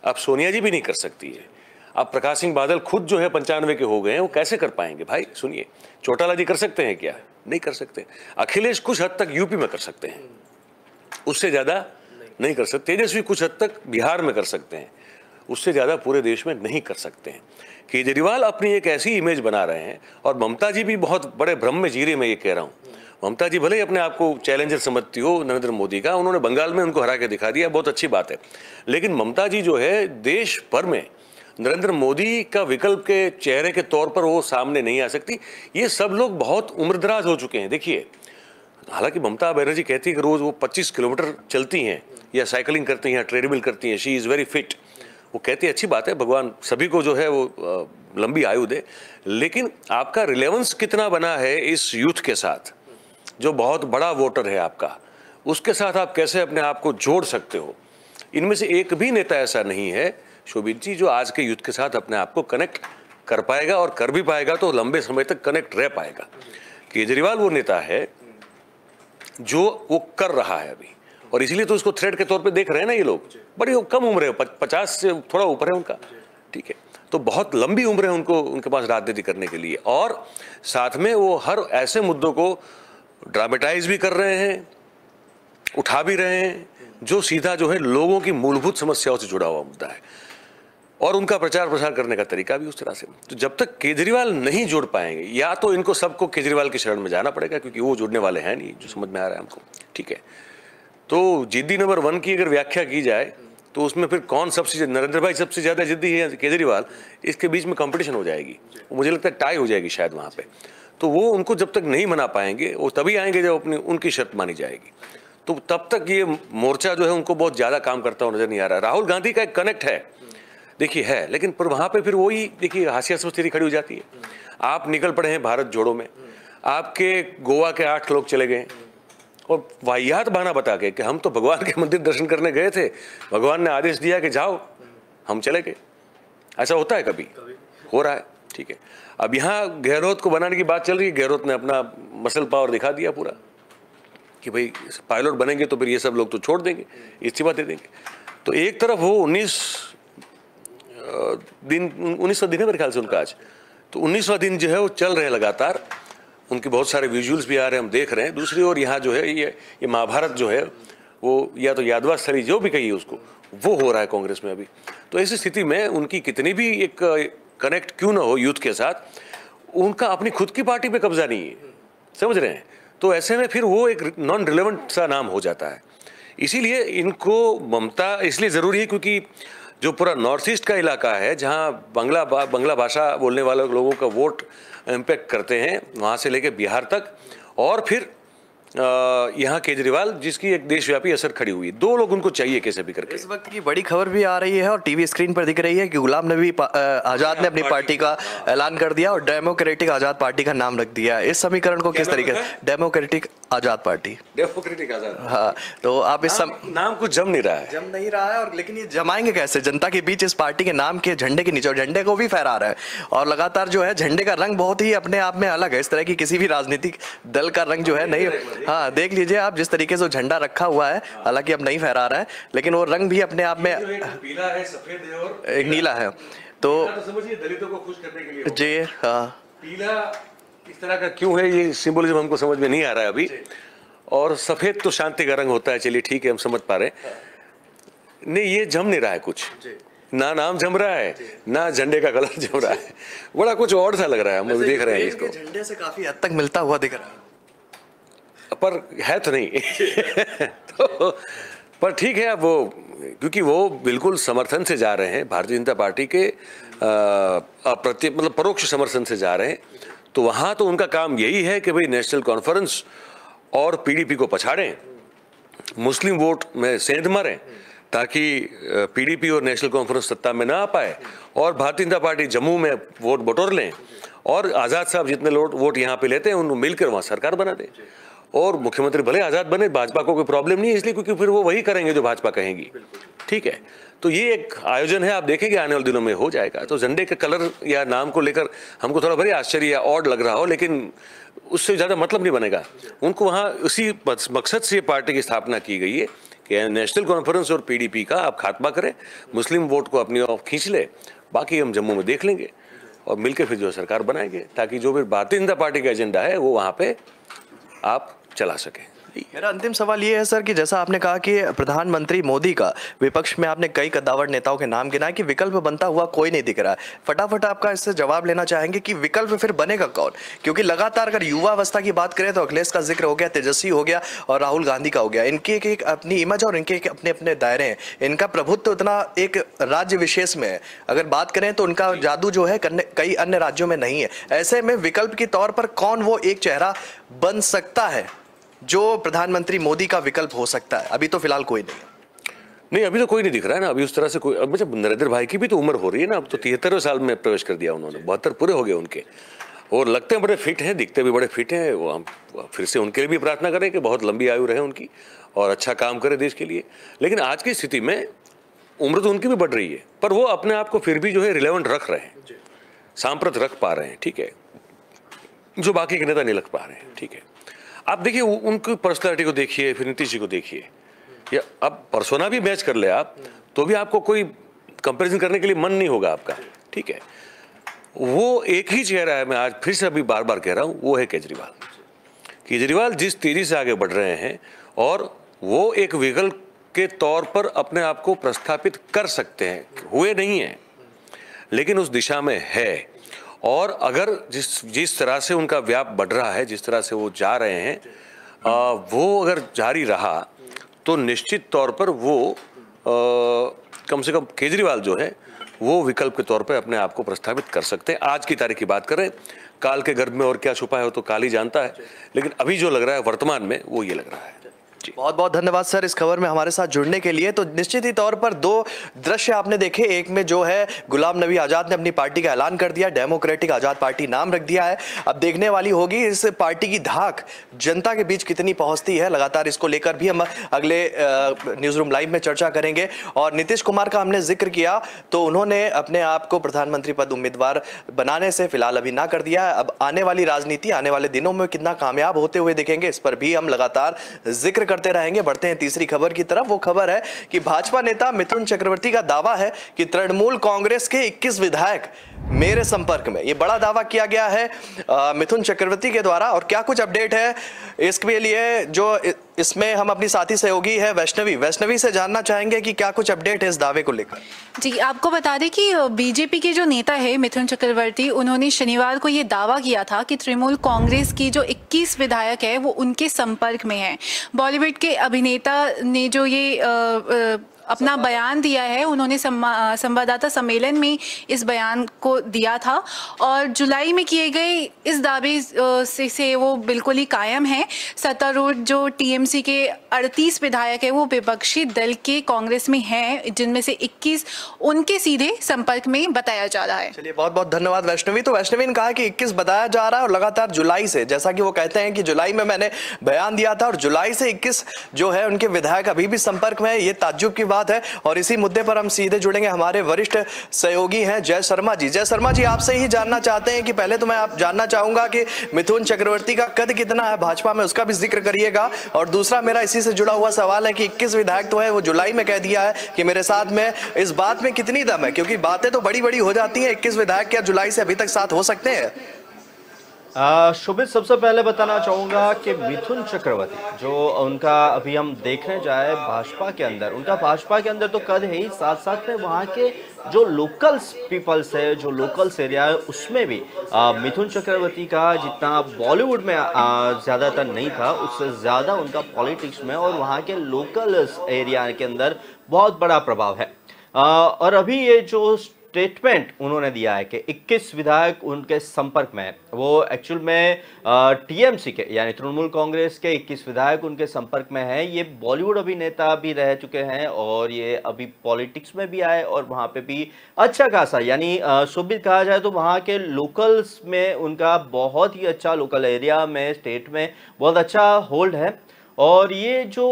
अब सोनिया जी भी नहीं कर सकती है। अब प्रकाश सिंह बादल खुद जो है 95 के हो गए हैं, वो कैसे कर पाएंगे भाई? सुनिए, चौटाला जी कर सकते हैं क्या? नहीं कर सकते। अखिलेश कुछ हद तक यूपी में कर सकते हैं, उससे ज़्यादा नहीं कर सकते। तेजस्वी कुछ हद तक बिहार में कर सकते हैं, उससे ज़्यादा पूरे देश में नहीं कर सकते हैं। केजरीवाल अपनी एक ऐसी इमेज बना रहे हैं और ममता जी भी बहुत बड़े भ्रम में जी रही, मैं ये कह रहा हूँ। ममता जी भले ही अपने आप को चैलेंजर समझती हो नरेंद्र मोदी का, उन्होंने बंगाल में उनको हरा के दिखा दिया, बहुत अच्छी बात है। लेकिन ममता जी जो है देश भर में नरेंद्र मोदी का विकल्प के चेहरे के तौर पर वो सामने नहीं आ सकती। ये सब लोग बहुत उम्रदराज हो चुके हैं। देखिए, हालांकि ममता बनर्जी कहती है कि रोज़ वो 25 किलोमीटर चलती हैं या साइकिलिंग करती हैं या ट्रेडमिल करती हैं, शी इज़ वेरी फिट। वो कहती है अच्छी बात है, भगवान सभी को जो है वो लंबी आयु दे। लेकिन आपका रिलेवेंस कितना बना है इस यूथ के साथ, जो बहुत बड़ा वोटर है आपका, उसके साथ आप कैसे अपने आप को जोड़ सकते हो? इनमें से एक भी नेता ऐसा नहीं है शोभित जी जो आज के यूथ के साथ अपने आप को कनेक्ट कर पाएगा, और कर भी पाएगा तो लंबे समय तक कनेक्ट रह पाएगा। केजरीवाल वो नेता है जो वो कर रहा है अभी, और इसीलिए तो इसको थ्रेट के तौर पे देख रहे हैं ना ये लोग। बड़ी कम उम्र है, 50 से थोड़ा ऊपर है उनका, ठीक है। तो बहुत लंबी उम्र है उनको, उनके पास राजनीति करने के लिए, और साथ में वो हर ऐसे मुद्दों को ड्रामेटाइज भी कर रहे हैं, उठा भी रहे हैं, जो सीधा जो है लोगों की मूलभूत समस्याओं से जुड़ा हुआ मुद्दा है, और उनका प्रचार प्रसार करने का तरीका भी उस तरह से। तो जब तक केजरीवाल नहीं जुड़ पाएंगे, या तो इनको सबको केजरीवाल की शरण में जाना पड़ेगा, क्योंकि वो जुड़ने वाले हैं नहीं, जो समझ में आ रहा है हमको, ठीक है। तो जिद्दी नंबर 1 की अगर व्याख्या की जाए तो उसमें फिर कौन सबसे, नरेंद्र भाई सबसे ज्यादा जिद्दी है केजरीवाल, इसके बीच में कंपटीशन हो जाएगी, मुझे लगता है टाई हो जाएगी शायद वहां पे। तो वो उनको जब तक नहीं मना पाएंगे, वो तभी आएंगे जब अपनी उनकी शर्त मानी जाएगी। तो तब तक ये मोर्चा जो है उनको बहुत ज्यादा काम करता हुआ नजर नहीं आ रहा। राहुल गांधी का एक कनेक्ट है, देखिए है, लेकिन पर वहां पे फिर वही देखिए हास्यास्पद स्थिति खड़ी हो जाती है। आप निकल पड़े हैं भारत जोड़ो में, आपके गोवा के 8 लोग चले गए और वाहियात बहाना बता के कि हम तो भगवान के मंदिर दर्शन करने गए थे, भगवान ने आदेश दिया कि जाओ, हम चले गए। ऐसा होता है कभी? हो रहा है, ठीक है। अब यहाँ गहलोत को बनाने की बात चल रही है, गहलोत ने अपना मसल पावर दिखा दिया पूरा कि भाई पायलट बनेंगे तो फिर ये सब लोग तो छोड़ देंगे, इस्तीफा दे देंगे। तो एक तरफ वो 19वां दिन है मेरे ख्याल से उनका आज, तो 19वां दिन जो है वो चल रहे हैं लगातार, उनके बहुत सारे विजुअल्स भी आ रहे हैं, हम देख रहे हैं। दूसरी ओर यहाँ जो है ये महाभारत जो है वो, या तो यादवा स्थली जो भी कहिए उसको, वो हो रहा है कांग्रेस में अभी। तो ऐसी स्थिति में उनकी कितनी भी एक कनेक्ट क्यों ना हो यूथ के साथ, उनका अपनी खुद की पार्टी पे कब्जा नहीं है, समझ रहे हैं। तो ऐसे में फिर वो एक नॉन रिलेवेंट सा नाम हो जाता है। इसीलिए इनको ममता इसलिए ज़रूरी है क्योंकि जो पूरा नॉर्थ ईस्ट का इलाका है, जहाँ बांग्ला भाषा बोलने वाले लोगों का वोट इम्पैक्ट करते हैं, वहाँ से लेके बिहार तक, और फिर यहाँ केजरीवाल जिसकी एक देशव्यापी असर खड़ी हुई, 2 लोग उनको चाहिए कैसे भी करके। इस वक्त की बड़ी खबर भी आ रही है और टीवी स्क्रीन पर दिख रही है कि गुलाम नबी आजाद ने अपनी पार्टी का ऐलान कर दिया और डेमोक्रेटिक आजाद पार्टी का नाम रख दिया। इस समीकरण को किस तरीके से, डेमोक्रेटिक आजाद पार्टी, डेमोक्रेटिक आजाद, हाँ, तो आप इस नाम कुछ जम नहीं रहा है, और लेकिन ये जमाएंगे कैसे जनता के बीच इस पार्टी के नाम के झंडे के नीचे, और झंडे को भी फहरा रहा है, और लगातार जो है झंडे का रंग बहुत ही अपने आप में अलग है। इस तरह की किसी भी राजनीतिक दल का रंग जो है नहीं, हाँ देख लीजिए आप जिस तरीके से झंडा रखा हुआ है, हालांकि अब नहीं फहरा रहा है, लेकिन वो रंग भी अपने आप में पीला है, सफेद है और एक नीला है। तो समझिए दलितों को खुश करने के लिए जी, हाँ, पीला इस तरह का क्यों है, ये सिंबोलिज्म हमको समझ में नहीं आ रहा है अभी। और सफेद तो शांति का रंग होता है, चलिए ठीक है, हम समझ पा रहे हैं। नहीं, ये जम नहीं रहा है कुछ, ना नाम जम रहा है, ना झंडे का कलर जम रहा है, बड़ा कुछ और सा लग रहा है। हम देख रहे हैं इसको, झंडे से काफी हद तक मिलता हुआ दिख रहा है, पर है तो नहीं तो पर ठीक है। अब वो क्योंकि वो बिल्कुल समर्थन से जा रहे हैं, भारतीय जनता पार्टी के मतलब परोक्ष समर्थन से जा रहे हैं, तो वहाँ तो उनका काम यही है कि भाई नेशनल कॉन्फ्रेंस और पीडीपी को पछाड़ें, मुस्लिम वोट में सेंध मारें, ताकि पीडीपी और नेशनल कॉन्फ्रेंस सत्ता में ना आ पाए, और भारतीय जनता पार्टी जम्मू में वोट बटोर लें, और आज़ाद साहब जितने वोट यहाँ पे लेते हैं उनको मिलकर वहाँ सरकार बना दें, और मुख्यमंत्री भले आज़ाद बने, भाजपा को कोई प्रॉब्लम नहीं है, इसलिए क्योंकि फिर वो वही करेंगे जो भाजपा कहेंगी, ठीक है। तो ये एक आयोजन है, आप देखेंगे आने वाले दिनों में हो जाएगा। तो झंडे के कलर या नाम को लेकर हमको थोड़ा बड़ी आश्चर्य या ऑड लग रहा हो, लेकिन उससे ज़्यादा मतलब नहीं बनेगा। उनको वहाँ उसी मकसद से पार्टी की स्थापना की गई है कि नेशनल कॉन्फ्रेंस और पीडीपी का आप खात्मा करें, मुस्लिम वोट को अपनी ओर खींच ले, बाकी हम जम्मू में देख लेंगे और मिलकर फिर जो सरकार बनाएंगे, ताकि जो भी भारतीय जनता पार्टी का एजेंडा है वो वहाँ पे आप चला सके। मेरा अंतिम सवाल ये है सर कि जैसा आपने कहा कि प्रधानमंत्री मोदी का विपक्ष में आपने कई कद्दावर नेताओं के नाम गिनाए कि विकल्प बनता हुआ कोई नहीं दिख रहा है, फटाफट आपका इससे जवाब लेना चाहेंगे कि विकल्प फिर बनेगा कौन? क्योंकि लगातार अगर युवा अवस्था की बात करें तो अखिलेश का जिक्र हो गया, तेजस्वी हो गया और राहुल गांधी का हो गया। इनकी एक अपनी इमेज और इनके अपने अपने दायरे हैं, इनका प्रभुत्व तो इतना एक राज्य विशेष में है, अगर बात करें तो उनका जादू जो है कई अन्य राज्यों में नहीं है। ऐसे में विकल्प के तौर पर कौन वो एक चेहरा बन सकता है जो प्रधानमंत्री मोदी का विकल्प हो सकता है? अभी तो फिलहाल कोई नहीं, अभी तो कोई नहीं दिख रहा है ना अभी उस तरह से कोई। अब मतलब नरेंद्र भाई की भी तो उम्र हो रही है ना, अब तो 73वें साल में प्रवेश कर दिया उन्होंने, 72 पूरे हो गए उनके, और लगते हैं बड़े फिट हैं, दिखते भी बड़े फिट हैं। वो हम फिर से उनके लिए भी प्रार्थना करें कि बहुत लंबी आयु रहे उनकी और अच्छा काम करे देश के लिए। लेकिन आज की स्थिति में उम्र तो उनकी भी बढ़ रही है, पर वो अपने आप को फिर भी जो है रिलेवेंट रख रहे हैं, सांप्रत रख पा रहे हैं, ठीक है, जो बाकी के नेता नहीं रख पा रहे हैं, ठीक है। आप देखिए उनकी पर्सनालिटी को देखिए, फिर नीतीश जी को देखिए, या अब पर्सोना भी मैच कर ले आप, तो भी आपको कोई कंपैरिजन करने के लिए मन नहीं होगा आपका, ठीक है। वो एक ही चेहरा है, मैं आज फिर से अभी बार बार कह रहा हूं, वो है केजरीवाल। केजरीवाल जिस तेजी से आगे बढ़ रहे हैं और वो एक विकल्प के तौर पर अपने आप को प्रस्थापित कर सकते हैं, हुए नहीं हैं लेकिन उस दिशा में है। और अगर जिस तरह से उनका व्याप बढ़ रहा है, जिस तरह से वो जा रहे हैं, वो अगर जारी रहा तो निश्चित तौर पर वो कम से कम केजरीवाल जो है वो विकल्प के तौर पर अपने आप को प्रस्तावित कर सकते हैं। आज की तारीख की बात करें, काल के गर्भ में और क्या छुपा है वो तो काल ही जानता है, लेकिन अभी जो लग रहा है वर्तमान में वो ये लग रहा है। बहुत बहुत धन्यवाद सर इस खबर में हमारे साथ जुड़ने के लिए। तो निश्चित ही तौर पर दो दृश्य आपने देखे, एक में जो है गुलाम नबी आजाद ने अपनी पार्टी का ऐलान कर दिया, डेमोक्रेटिक आजाद पार्टी नाम रख दिया है। अब देखने वाली होगी इस पार्टी की धाक जनता के बीच कितनी पहुंचती है। लगातार इसको लेकर भी हम अगले न्यूज रूम लाइव में चर्चा करेंगे। और नीतीश कुमार का हमने जिक्र किया तो उन्होंने अपने आप को प्रधानमंत्री पद उम्मीदवार बनाने से फिलहाल अभी ना कर दिया है। अब आने वाली राजनीति आने वाले दिनों में कितना कामयाब होते हुए दिखेंगे, इस पर भी हम लगातार जिक्र करते रहेंगे। बढ़ते हैं तीसरी खबर की तरफ। वो खबर है कि भाजपा नेता मिथुन चक्रवर्ती का दावा है कि तृणमूल कांग्रेस के 21 विधायक मेरे संपर्क में। ये बड़ा दावा किया गया है मिथुन चक्रवर्ती के द्वारा। और क्या कुछ अपडेट है इसके लिए, जो इसमें हम अपनी साथी सहयोगी है वैष्णवी से जानना चाहेंगे कि क्या कुछ अपडेट है इस दावे को लेकर। जी, आपको बता दें कि बीजेपी के जो नेता है मिथुन चक्रवर्ती, उन्होंने शनिवार को ये दावा किया था कि तृणमूल कांग्रेस की जो 21 विधायक है वो उनके संपर्क में है। बॉलीवुड के अभिनेता ने जो ये अपना बयान दिया है, उन्होंने संवाददाता सम्मेलन में इस बयान को दिया था और जुलाई में किए गए इस दावे से वो बिल्कुल ही कायम है। सत्तारूढ़ जो टीएमसी के 38 विधायक है वो विपक्षी दल के कांग्रेस में हैं, जिनमें से 21 उनके सीधे संपर्क में बताया जा रहा है। चलिए बहुत बहुत धन्यवाद वैष्णवी। तो वैष्णवी ने कहा कि 21 बताया जा रहा है और लगातार जुलाई से, जैसा कि वो कहते हैं कि जुलाई में मैंने बयान दिया था और जुलाई से 21 जो है उनके विधायक अभी भी संपर्क में है, ये ताज्जुब की बात है। और इसी मुद्दे पर हम सीधे जुड़ेंगे, हमारे वरिष्ठ सहयोगी हैं जय शर्मा जी। जय शर्मा जी, आपसे ही जानना चाहते हैं कि पहले तो मैं आप जानना चाहूंगा कि मिथुन चक्रवर्ती का कद कितना है भाजपा में, उसका भी जिक्र करिएगा। और दूसरा मेरा इसी से जुड़ा हुआ सवाल है कि 21 विधायक तो है, वो जुलाई में कह दिया है कि मेरे साथ में, इस बात में कितनी दम है? क्योंकि बातें तो बड़ी बड़ी हो जाती हैं, 21 विधायक क्या जुलाई से अभी तक साथ हो सकते हैं? शोभित, सबसे पहले बताना चाहूंगा कि मिथुन चक्रवर्ती जो उनका अभी हम देखने जाए भाजपा के अंदर, उनका भाजपा के अंदर तो कद है ही, साथ साथ में वहाँ के जो लोकल पीपल्स है, जो लोकल्स एरिया है, उसमें भी मिथुन चक्रवर्ती का जितना बॉलीवुड में ज़्यादातर नहीं था, उससे ज़्यादा उनका पॉलिटिक्स में और वहाँ के लोकल एरिया के अंदर बहुत बड़ा प्रभाव है। और अभी ये जो स्टेटमेंट उन्होंने दिया है कि 21 विधायक उनके संपर्क में है, वो एक्चुअल में टीएमसी के यानी तृणमूल कांग्रेस के 21 विधायक उनके संपर्क में है। ये बॉलीवुड अभिनेता भी रह चुके हैं और ये अभी पॉलिटिक्स में भी आए और वहाँ पे भी अच्छा खासा, यानी शोभित कहा जाए तो वहाँ के लोकल्स में उनका बहुत ही अच्छा, लोकल एरिया में, स्टेट में बहुत अच्छा होल्ड है। और ये जो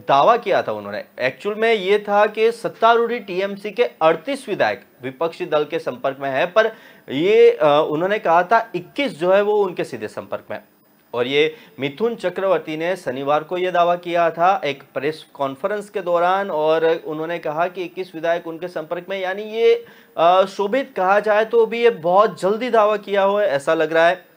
दावा किया था उन्होंने, एक्चुअल में ये था कि सत्तारूढ़ टीएमसी के 38 विधायक विपक्षी दल के संपर्क में है, पर ये उन्होंने कहा था 21 जो है वो उनके सीधे संपर्क में। और ये मिथुन चक्रवर्ती ने शनिवार को ये दावा किया था एक प्रेस कॉन्फ्रेंस के दौरान, और उन्होंने कहा कि 21 विधायक उनके संपर्क में, यानी ये शोभित कहा जाए तो भी ये बहुत जल्दी दावा किया हुआ है ऐसा लग रहा है।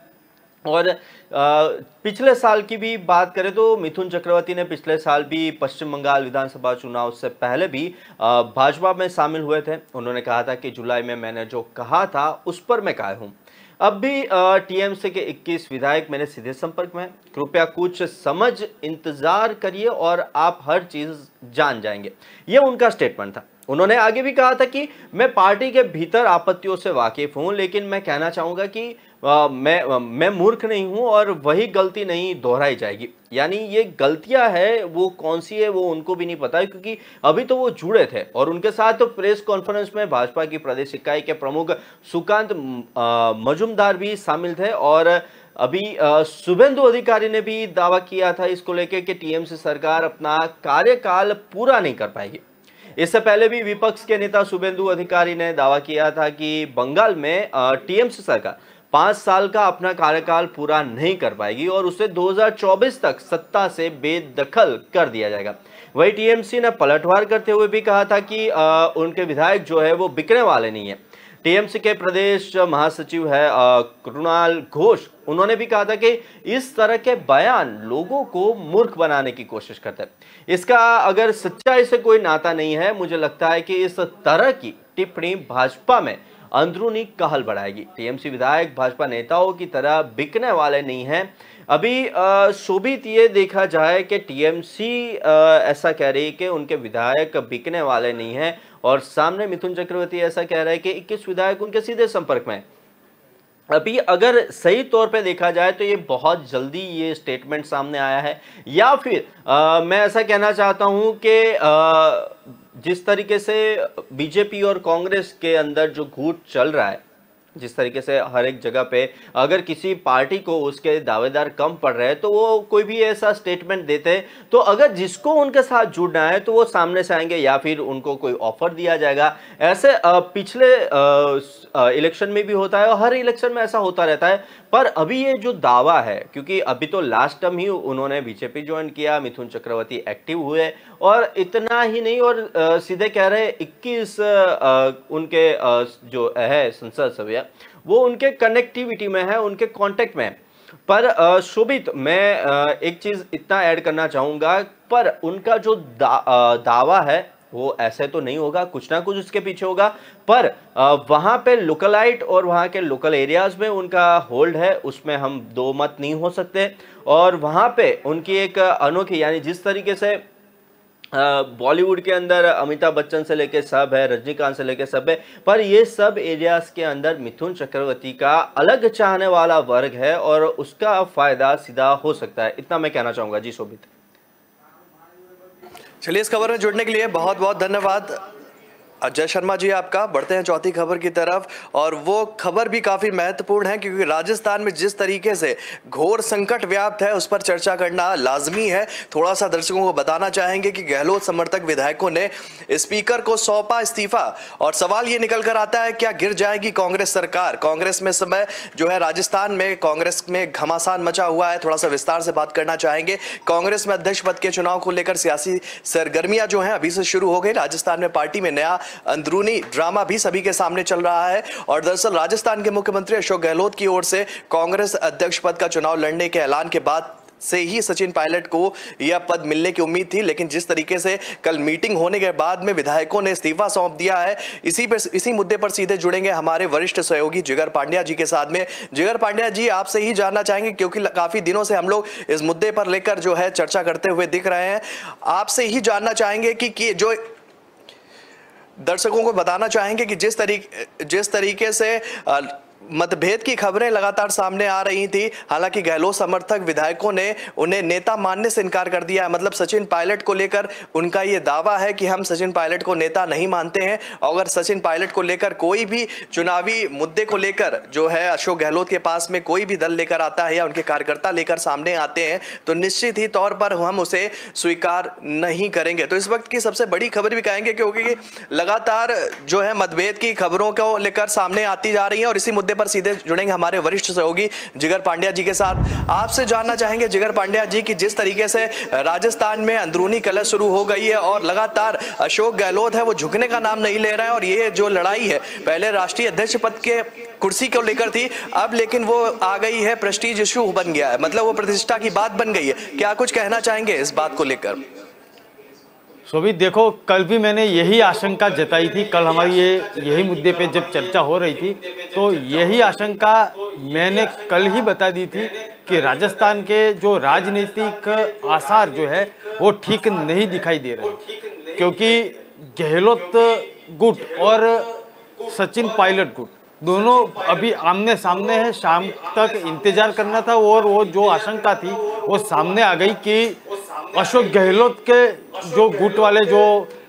और पिछले साल की भी बात करें तो मिथुन चक्रवर्ती ने पिछले साल भी पश्चिम बंगाल विधानसभा चुनाव से पहले भी भाजपा में शामिल हुए थे। उन्होंने कहा था कि जुलाई में मैंने जो कहा था उस पर मैं कायम हूँ। अब भी टीएमसी के 21 विधायक मेरे सीधे संपर्क में हैं। कृपया कुछ समझ इंतजार करिए और आप हर चीज जान जाएंगे, ये उनका स्टेटमेंट था। उन्होंने आगे भी कहा था कि मैं पार्टी के भीतर आपत्तियों से वाकिफ हूं, लेकिन मैं कहना चाहूंगा कि मैं मूर्ख नहीं हूं और वही गलती नहीं दोहराई जाएगी। यानी ये गलतियां है वो कौन सी है वो उनको भी नहीं पता है, क्योंकि अभी तो वो जुड़े थे। और उनके साथ तो प्रेस कॉन्फ्रेंस में भाजपा की प्रदेश इकाई के प्रमुख सुकांत मजूमदार भी शामिल थे। और अभी शुभेंदु अधिकारी ने भी दावा किया था इसको लेकर कि टीएमसी सरकार अपना कार्यकाल पूरा नहीं कर पाएगी। इससे पहले भी विपक्ष के नेता शुभेंदु अधिकारी ने दावा किया था कि बंगाल में टीएमसी सरकार 5 साल का अपना कार्यकाल पूरा नहीं कर पाएगी और उसे 2024 तक सत्ता से बेदखल कर दिया जाएगा। वही टीएमसी ने पलटवार करते हुए भी कहा था कि उनके विधायक जो है वो बिकने वाले नहीं है। टीएमसी के प्रदेश महासचिव है कृणाल घोष, उन्होंने भी कहा था कि इस तरह के बयान लोगों को मूर्ख बनाने की कोशिश करते हैं। इसका अगर सच्चाई से कोई नाता नहीं है, मुझे लगता है कि इस तरह की टिप्पणी भाजपा में अंदरूनी कहल बढ़ाएगी। टीएमसी विधायक भाजपा नेताओं की तरह बिकने वाले नहीं हैं। अभी शोभित ये देखा जाए कि टीएमसी ऐसा कह रही है कि उनके विधायक बिकने वाले नहीं हैं और सामने मिथुन चक्रवर्ती ऐसा कह रहा है कि 21 विधायक उनके सीधे संपर्क में। अभी अगर सही तौर पे देखा जाए तो ये बहुत जल्दी ये स्टेटमेंट सामने आया है, या फिर मैं ऐसा कहना चाहता हूं कि जिस तरीके से बीजेपी और कांग्रेस के अंदर जो घूट चल रहा है, जिस तरीके से हर एक जगह पे अगर किसी पार्टी को उसके दावेदार कम पड़ रहे हैं तो वो कोई भी ऐसा स्टेटमेंट देते हैं, तो अगर जिसको उनके साथ जुड़ना है तो वो सामने से आएंगे या फिर उनको कोई ऑफर दिया जाएगा। ऐसे पिछले इलेक्शन में भी होता है और हर इलेक्शन में ऐसा होता रहता है। पर अभी ये जो दावा है, क्योंकि अभी तो लास्ट टर्म ही उन्होंने बीजेपी ज्वाइन किया, मिथुन चक्रवर्ती एक्टिव हुए और इतना ही नहीं, और सीधे कह रहे 21 उनके जो है संसद सभ्य वो उनके कनेक्टिविटी में है, उनके कांटेक्ट में है। पर शोभित, मैं एक चीज इतना ऐड करना चाहूंगा, पर उनका जो दावा है वो ऐसे तो नहीं होगा, कुछ ना कुछ उसके पीछे होगा। पर वहां पे लोकलाइट और वहां के लोकल एरियाज में उनका होल्ड है, उसमें हम दो मत नहीं हो सकते। और वहां पे उनकी एक अनोखी, यानी जिस तरीके से बॉलीवुड के अंदर अमिताभ बच्चन से लेके सब है, रजनीकांत से लेके सब है, पर ये सब एरियाज के अंदर मिथुन चक्रवर्ती का अलग चाहने वाला वर्ग है और उसका फायदा सीधा हो सकता है। इतना मैं कहना चाहूंगा। जी शोभित। चलिए, इस खबर में जुड़ने के लिए बहुत बहुत धन्यवाद अजय शर्मा जी आपका। बढ़ते हैं चौथी खबर की तरफ, और वो खबर भी काफी महत्वपूर्ण है क्योंकि राजस्थान में जिस तरीके से घोर संकट व्याप्त है उस पर चर्चा करना लाजमी है। थोड़ा सा दर्शकों को बताना चाहेंगे कि गहलोत समर्थक विधायकों ने स्पीकर को सौंपा इस्तीफा, और सवाल ये निकल कर आता है क्या गिर जाएगी कांग्रेस सरकार। कांग्रेस में समय जो है राजस्थान में कांग्रेस में घमासान मचा हुआ है, थोड़ा सा विस्तार से बात करना चाहेंगे। कांग्रेस में अध्यक्ष पद के चुनाव को लेकर सियासी सरगर्मियां जो हैं अभी से शुरू हो गई। राजस्थान में पार्टी में नया अंदरूनी ड्रामा भी सभी के सामने चल रहा है, और दरअसल राजस्थान के मुख्यमंत्री अशोक गहलोत की ओर से कांग्रेस अध्यक्ष पद का चुनाव लड़ने के ऐलान के बाद से ही सचिन पायलट को यह पद मिलने की उम्मीद थी, लेकिन जिस तरीके से कल मीटिंग होने के बाद में विधायकों ने इस्तीफा सौंप दिया है, इसी मुद्दे पर सीधे जुड़ेंगे हमारे वरिष्ठ सहयोगी जिगर पांड्या जी के साथ में। जिगर पांड्या जी, आपसे ही जानना चाहेंगे क्योंकि काफी दिनों से हम लोग इस मुद्दे पर लेकर जो है चर्चा करते हुए दिख रहे हैं। आपसे ही जानना चाहेंगे कि जो दर्शकों को बताना चाहेंगे कि जिस तरीके से मतभेद की खबरें लगातार सामने आ रही थी, हालांकि गहलोत समर्थक विधायकों ने उन्हें नेता मानने से इनकार कर दिया है। मतलब सचिन पायलट को लेकर उनका यह दावा है कि हम सचिन पायलट को नेता नहीं मानते हैं, और अगर सचिन पायलट को लेकर कोई भी चुनावी मुद्दे को लेकर जो है अशोक गहलोत के पास में कोई भी दल लेकर आता है या उनके कार्यकर्ता लेकर सामने आते हैं तो निश्चित ही तौर पर हम उसे स्वीकार नहीं करेंगे। तो इस वक्त की सबसे बड़ी खबर भी कहेंगे क्योंकि लगातार जो है मतभेद की खबरों को लेकर सामने आती जा रही है, और इसी मुद्दे पर सीधे जुड़ेंगे हमारे वरिष्ठ सहयोगी जिगर पांड्या जी के साथ। आपसे जानना चाहेंगे जिगर पांड्या जी कि जिस तरीके से राजस्थान में अंदरूनी कलह शुरू हो गई है और लगातार अशोक गहलोत है वो झुकने का नाम नहीं ले रहा है, और ये जो लड़ाई है पहले राष्ट्रीय अध्यक्ष पद के कुर्सी को लेकर थी, अब लेकिन वो आ गई है प्रेस्टीज इशू बन गया है, मतलब वो प्रतिष्ठा की बात बन गई है। क्या कुछ कहना चाहेंगे इस बात को लेकर? शोभित, देखो, कल भी मैंने यही आशंका जताई थी। कल हमारी यही मुद्दे पे जब चर्चा हो रही थी तो यही आशंका मैंने कल ही बता दी थी कि राजस्थान के जो राजनीतिक आसार जो है वो ठीक नहीं दिखाई दे रहे, क्योंकि गहलोत गुट और सचिन पायलट गुट दोनों अभी आमने सामने है। शाम तक इंतजार करना था और वो जो आशंका थी वो सामने आ गई कि अशोक गहलोत के जो गुट वाले जो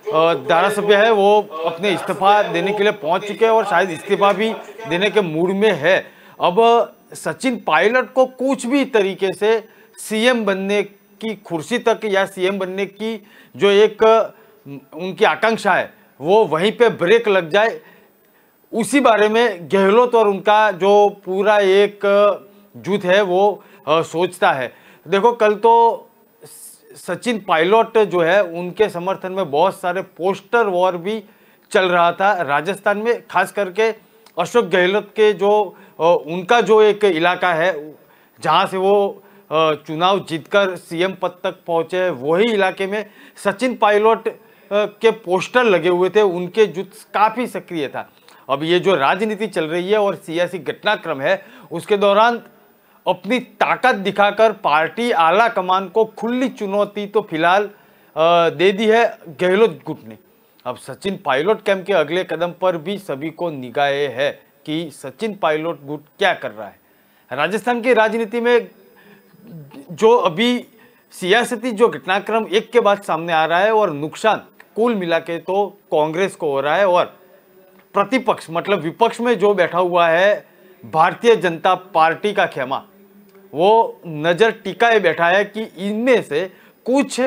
धारासभ्य है वो अपने इस्तीफा देने के लिए पहुंच चुके हैं और शायद इस्तीफा भी देने के मूड में है। अब सचिन पायलट को कुछ भी तरीके से सीएम बनने की कुर्सी तक या सीएम बनने की जो एक उनकी आकांक्षा है वो वहीं पे ब्रेक लग जाए, उसी बारे में गहलोत और उनका जो पूरा एक जुट है वो सोचता है। देखो कल तो सचिन पायलट जो है उनके समर्थन में बहुत सारे पोस्टर वॉर भी चल रहा था राजस्थान में, खास करके अशोक गहलोत के जो उनका जो एक इलाका है जहां से वो चुनाव जीतकर सीएम पद तक पहुंचे, वही इलाके में सचिन पायलट के पोस्टर लगे हुए थे, उनके जुट काफ़ी सक्रिय था। अब ये जो राजनीति चल रही है और सियासी घटनाक्रम है उसके दौरान अपनी ताकत दिखाकर पार्टी आला कमान को खुली चुनौती तो फिलहाल दे दी है गहलोत गुट ने। अब सचिन पायलट कैंप के अगले कदम पर भी सभी को निगाहें है कि सचिन पायलट गुट क्या कर रहा है। राजस्थान की राजनीति में जो अभी सियासती जो घटनाक्रम एक के बाद सामने आ रहा है और नुकसान कुल मिला के तो कांग्रेस को हो रहा है, और प्रतिपक्ष मतलब विपक्ष में जो बैठा हुआ है भारतीय जनता पार्टी का खेमा वो नजर टिकाए बैठा है कि इनमें से कुछ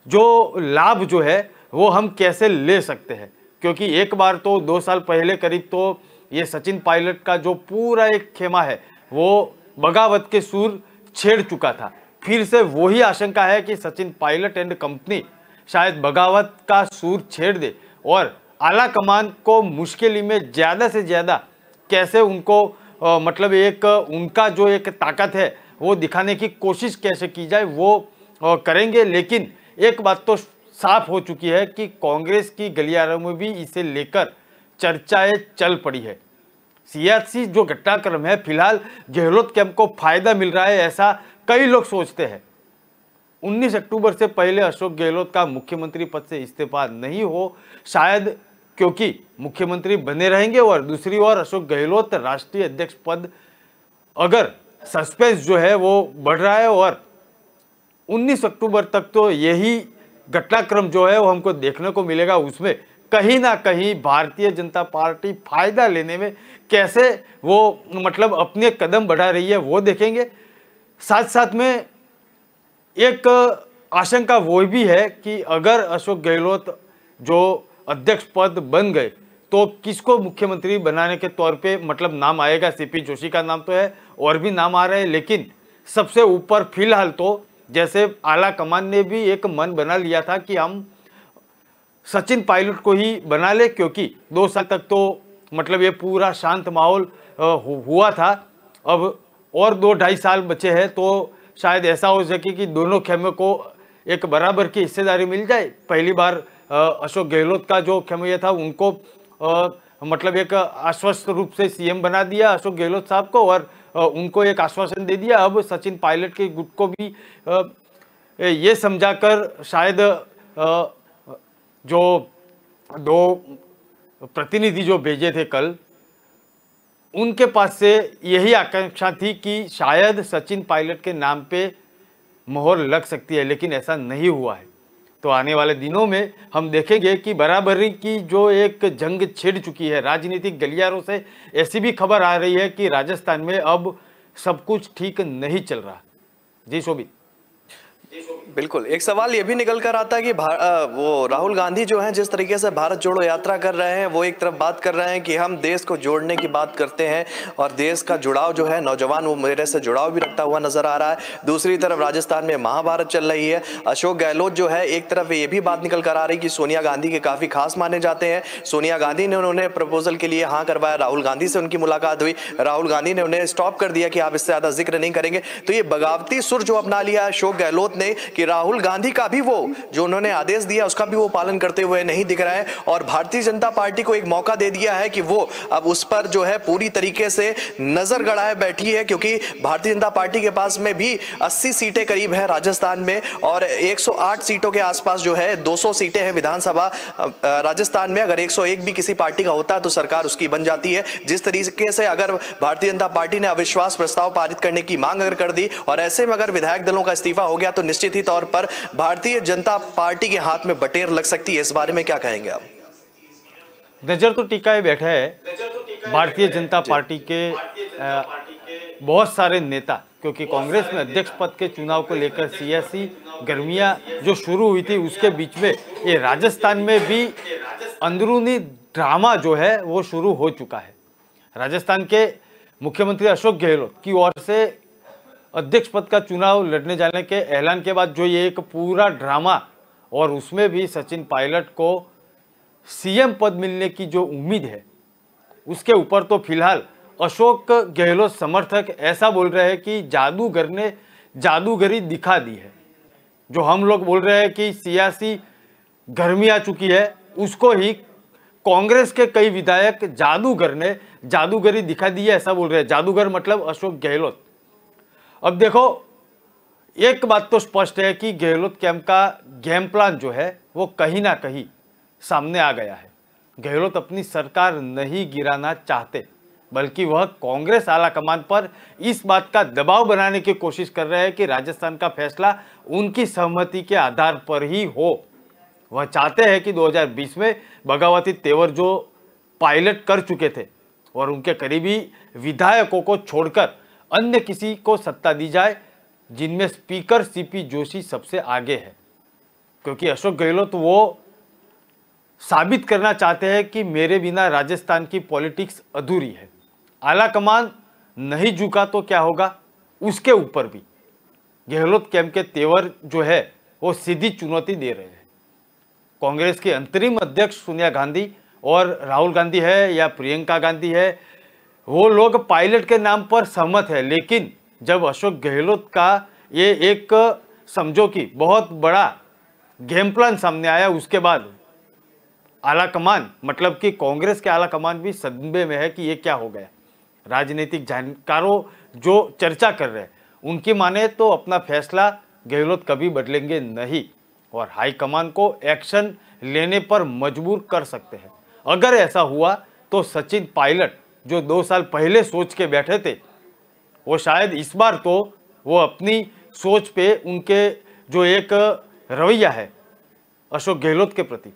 जो लाभ जो है वो हम कैसे ले सकते हैं। क्योंकि एक बार तो 2 साल पहले करीब तो ये सचिन पायलट का जो पूरा एक खेमा है वो बगावत के सुर छेड़ चुका था। फिर से वही आशंका है कि सचिन पायलट एंड कंपनी शायद बगावत का सुर छेड़ दे और आला कमान को मुश्किल में ज़्यादा से ज़्यादा कैसे उनको मतलब एक उनका जो एक ताकत है वो दिखाने की कोशिश कैसे की जाए वो करेंगे। लेकिन एक बात तो साफ हो चुकी है कि कांग्रेस की गलियारों में भी इसे लेकर चर्चाएं चल पड़ी है। सियासी जो घटनाक्रम है फिलहाल गहलोत कैंप को फायदा मिल रहा है ऐसा कई लोग सोचते हैं। 19 अक्टूबर से पहले अशोक गहलोत का मुख्यमंत्री पद से इस्तीफा नहीं हो, शायद क्योंकि मुख्यमंत्री बने रहेंगे, और दूसरी ओर अशोक गहलोत राष्ट्रीय अध्यक्ष पद अगर सस्पेंस जो है वो बढ़ रहा है और 19 अक्टूबर तक तो यही घटनाक्रम जो है वो हमको देखने को मिलेगा। उसमें कहीं ना कहीं भारतीय जनता पार्टी फायदा लेने में कैसे वो मतलब अपने कदम बढ़ा रही है वो देखेंगे। साथ साथ में एक आशंका वो भी है कि अगर अशोक गहलोत जो अध्यक्ष पद बन गए तो किसको मुख्यमंत्री बनाने के तौर पे मतलब नाम आएगा। सीपी जोशी का नाम तो है और भी नाम आ रहे हैं, लेकिन सबसे ऊपर फिलहाल तो जैसे आला कमान ने भी एक मन बना लिया था कि हम सचिन पायलट को ही बना ले, क्योंकि 2 साल तक तो मतलब ये पूरा शांत माहौल हुआ था। अब और 2-2.5 साल बचे हैं तो शायद ऐसा हो सके कि दोनों खेमे को एक बराबर की हिस्सेदारी मिल जाए। पहली बार अशोक गहलोत का जो खेमा था उनको मतलब एक आश्वस्त रूप से सीएम बना दिया अशोक गहलोत साहब को, और उनको एक आश्वासन दे दिया। अब सचिन पायलट के गुट को भी ये समझाकर शायद जो 2 प्रतिनिधि जो भेजे थे कल, उनके पास से यही आकांक्षा थी कि शायद सचिन पायलट के नाम पे मोहर लग सकती है, लेकिन ऐसा नहीं हुआ है। तो आने वाले दिनों में हम देखेंगे कि बराबरी की जो एक जंग छिड़ चुकी है राजनीतिक गलियारों से। ऐसी भी खबर आ रही है कि राजस्थान में अब सब कुछ ठीक नहीं चल रहा। जी शोभित। बिल्कुल, एक सवाल ये भी निकल कर आता है कि वो राहुल गांधी जो हैं जिस तरीके से भारत जोड़ो यात्रा कर रहे हैं, वो एक तरफ बात कर रहे हैं कि हम देश को जोड़ने की बात करते हैं और देश का जुड़ाव जो है नौजवान वो मेरे से जुड़ाव भी रखता हुआ नजर आ रहा है। दूसरी तरफ राजस्थान में महाभारत चल रही है। अशोक गहलोत जो है एक तरफ ये भी बात निकल कर आ रही कि सोनिया गांधी के काफी खास माने जाते हैं। सोनिया गांधी ने उन्होंने प्रपोजल के लिए हाँ करवाया, राहुल गांधी से उनकी मुलाकात हुई, राहुल गांधी ने उन्हें स्टॉप कर दिया कि आप इससे ज्यादा जिक्र नहीं करेंगे। तो ये बगावती सुर जो अपना लिया अशोक गहलोत ने कि राहुल गांधी का भी वो जो उन्होंने आदेश दिया उसका भी वो पालन करते हुए नहीं दिख रहा है, और भारतीय जनता पार्टी को एक मौका दे दिया है कि वो अब उस पर जो है पूरी तरीके से नजर गड़ाए बैठी है। क्योंकि भारतीय जनता पार्टी के पास में भी 80 सीटें करीब है राजस्थान में, और 108 सीटों के आसपास जो है 200 सीटें हैं विधानसभा राजस्थान में। अगर 101 भी किसी पार्टी का होता है तो सरकार उसकी बन जाती है। जिस तरीके से अगर भारतीय जनता पार्टी ने अविश्वास प्रस्ताव पारित करने की मांग अगर कर दी और ऐसे में अगर विधायक दलों का इस्तीफा हो गया तो निश्चित ही तौर पर भारतीय जनता पार्टी के हाथ में बटेर लग सकती है। इस बारे में क्या कहेंगे आप? नजर तो टिकाए बैठा है भारतीय जनता पार्टी के बहुत सारे नेता, क्योंकि कांग्रेस में अध्यक्ष पद के चुनाव को लेकर सियासी गर्मियां जो शुरू हुई थी उसके बीच में ये राजस्थान में भी अंदरूनी ड्रामा जो है वो शुरू हो चुका है। राजस्थान के मुख्यमंत्री अशोक गहलोत की ओर से अध्यक्ष पद का चुनाव लड़ने जाने के ऐलान के बाद जो ये एक पूरा ड्रामा, और उसमें भी सचिन पायलट को सीएम पद मिलने की जो उम्मीद है, उसके ऊपर तो फिलहाल अशोक गहलोत समर्थक ऐसा बोल रहे हैं कि जादूगर ने जादूगरी दिखा दी है। जो हम लोग बोल रहे हैं कि सियासी गर्मी आ चुकी है, उसको ही कांग्रेस के कई विधायक जादूगर ने जादूगरी दिखा दी है ऐसा बोल रहे हैं। जादूगर मतलब अशोक गहलोत। अब देखो, एक बात तो स्पष्ट है कि गहलोत कैंप का गेम प्लान जो है वो कहीं ना कहीं सामने आ गया है। गहलोत अपनी सरकार नहीं गिराना चाहते, बल्कि वह कांग्रेस आलाकमान पर इस बात का दबाव बनाने की कोशिश कर रहे हैं कि राजस्थान का फैसला उनकी सहमति के आधार पर ही हो। वह चाहते हैं कि 2020 में बगावती तेवर जो पायलट कर चुके थे और उनके करीबी विधायकों को छोड़कर अन्य किसी को सत्ता दी जाए, जिनमें स्पीकर सीपी जोशी सबसे आगे है। क्योंकि अशोक गहलोत वो साबित करना चाहते हैं कि मेरे बिना राजस्थान की पॉलिटिक्स अधूरी है। आलाकमान नहीं झुका तो क्या होगा, उसके ऊपर भी गहलोत कैंप के तेवर जो है वो सीधी चुनौती दे रहे हैं। कांग्रेस के अंतरिम अध्यक्ष सोनिया गांधी और राहुल गांधी है या प्रियंका गांधी है, वो लोग पायलट के नाम पर सहमत है, लेकिन जब अशोक गहलोत का ये एक समझो कि बहुत बड़ा गेम प्लान सामने आया, उसके बाद आलाकमान मतलब कि कांग्रेस के आलाकमान भी सदमे में है कि ये क्या हो गया। राजनीतिक जानकारों जो चर्चा कर रहे हैं, उनकी माने तो अपना फैसला गहलोत कभी बदलेंगे नहीं और हाईकमान को एक्शन लेने पर मजबूर कर सकते हैं। अगर ऐसा हुआ तो सचिन पायलट जो 2 साल पहले सोच के बैठे थे, वो शायद इस बार तो वो अपनी सोच पे उनके जो एक रवैया है अशोक गहलोत के प्रति,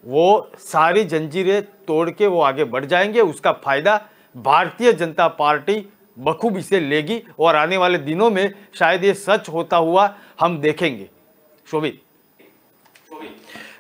वो सारी जंजीरें तोड़ के वो आगे बढ़ जाएंगे। उसका फायदा भारतीय जनता पार्टी बखूबी से लेगी और आने वाले दिनों में शायद ये सच होता हुआ हम देखेंगे। शोभित,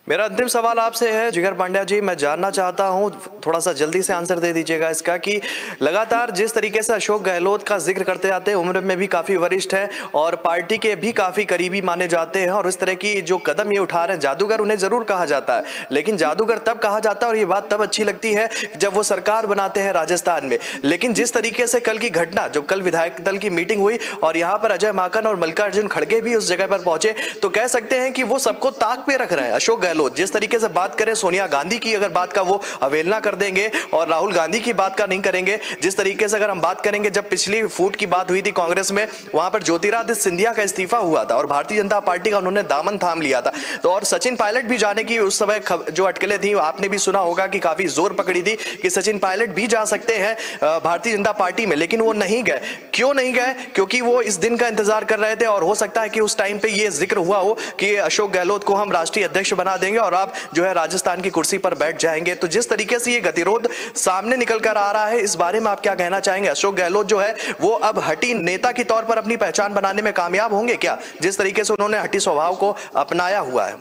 मेरा अंतिम सवाल आपसे है जिगर पांड्या जी, मैं जानना चाहता हूं, थोड़ा सा जल्दी से आंसर दे दीजिएगा इसका, कि लगातार जिस तरीके से अशोक गहलोत का जिक्र करते जाते हैं, उम्र में भी काफ़ी वरिष्ठ हैं और पार्टी के भी काफ़ी करीबी माने जाते हैं, और इस तरह की जो कदम ये उठा रहे हैं, जादूगर उन्हें ज़रूर कहा जाता है, लेकिन जादूगर तब कहा जाता है और ये बात तब अच्छी लगती है जब वो सरकार बनाते हैं राजस्थान में। लेकिन जिस तरीके से कल की घटना, जो कल विधायक दल की मीटिंग हुई और यहाँ पर अजय माकन और मल्लिकार्जुन खड़गे भी उस जगह पर पहुंचे, तो कह सकते हैं कि वो सबको ताक पे रख रहे हैं अशोक गहलोत। जिस तरीके से बात करें सोनिया गांधी की अगर बात का वो अवहेलना कर देंगे और राहुल गांधी की बात का नहीं करेंगे। जिस तरीके से अगर हम बात करेंगे, जब पिछली फूट की बात हुई थी कांग्रेस में, वहां पर ज्योतिरादित्य सिंधिया का इस्तीफा हुआ था और भारतीय जनता पार्टी का उन्होंने दामन थाम लिया था, तो और सचिन पायलट भी जाने की उस समय जो अटकलें थी, आपने भी सुना होगा कि काफी जोर पकड़ी थी कि सचिन पायलट भी जा सकते हैं भारतीय जनता पार्टी में, लेकिन वो नहीं गए। क्यों नहीं गए? क्योंकि वो इस दिन का इंतजार कर रहे थे और हो सकता है कि उस टाइम पे ये जिक्र हुआ हो कि अशोक गहलोत को हम राष्ट्रीय अध्यक्ष बना देंगे और आप जो है राजस्थान की कुर्सी पर बैठ जाएंगे। तो जिस तरीके से ये गतिरोध सामने निकल कर आ रहा है, इस बारे में आप क्या कहना चाहेंगे? अशोक गहलोत जो है वो अब हटी नेता के तौर पर अपनी पहचान बनाने में कामयाब होंगे क्या, जिस तरीके से उन्होंने हटी स्वभाव को अपनाया हुआ है?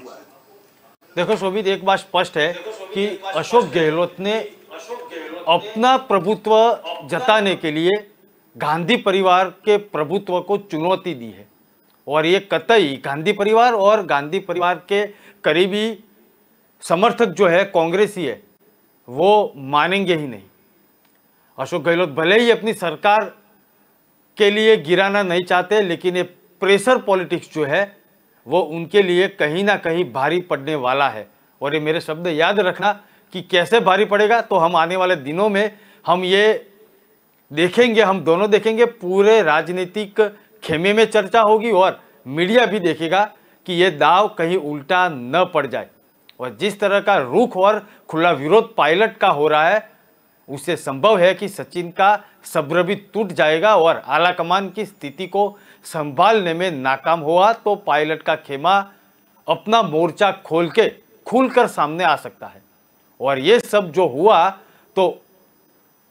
देखो शोभित, एक बात स्पष्ट है कि अशोक गहलोत ने अपना प्रभुत्व जताने के लिए गांधी परिवार के प्रभुत्व को चुनौती दी है और ये कतई गांधी परिवार और गांधी परिवार के करीबी समर्थक जो है कांग्रेसी है, वो मानेंगे ही नहीं। अशोक गहलोत भले ही अपनी सरकार के लिए गिराना नहीं चाहते, लेकिन ये प्रेशर पॉलिटिक्स जो है वो उनके लिए कहीं ना कहीं भारी पड़ने वाला है। और ये मेरे शब्द याद रखना कि कैसे भारी पड़ेगा, तो हम आने वाले दिनों में हम ये देखेंगे, हम दोनों देखेंगे, पूरे राजनीतिक खेमे में चर्चा होगी और मीडिया भी देखेगा कि ये दाव कहीं उल्टा न पड़ जाए। और जिस तरह का रुख और खुला विरोध पायलट का हो रहा है, उससे संभव है कि सचिन का सब्र भी टूट जाएगा और आलाकमान की स्थिति को संभालने में नाकाम हुआ तो पायलट का खेमा अपना मोर्चा खुलकर सामने आ सकता है। और ये सब जो हुआ तो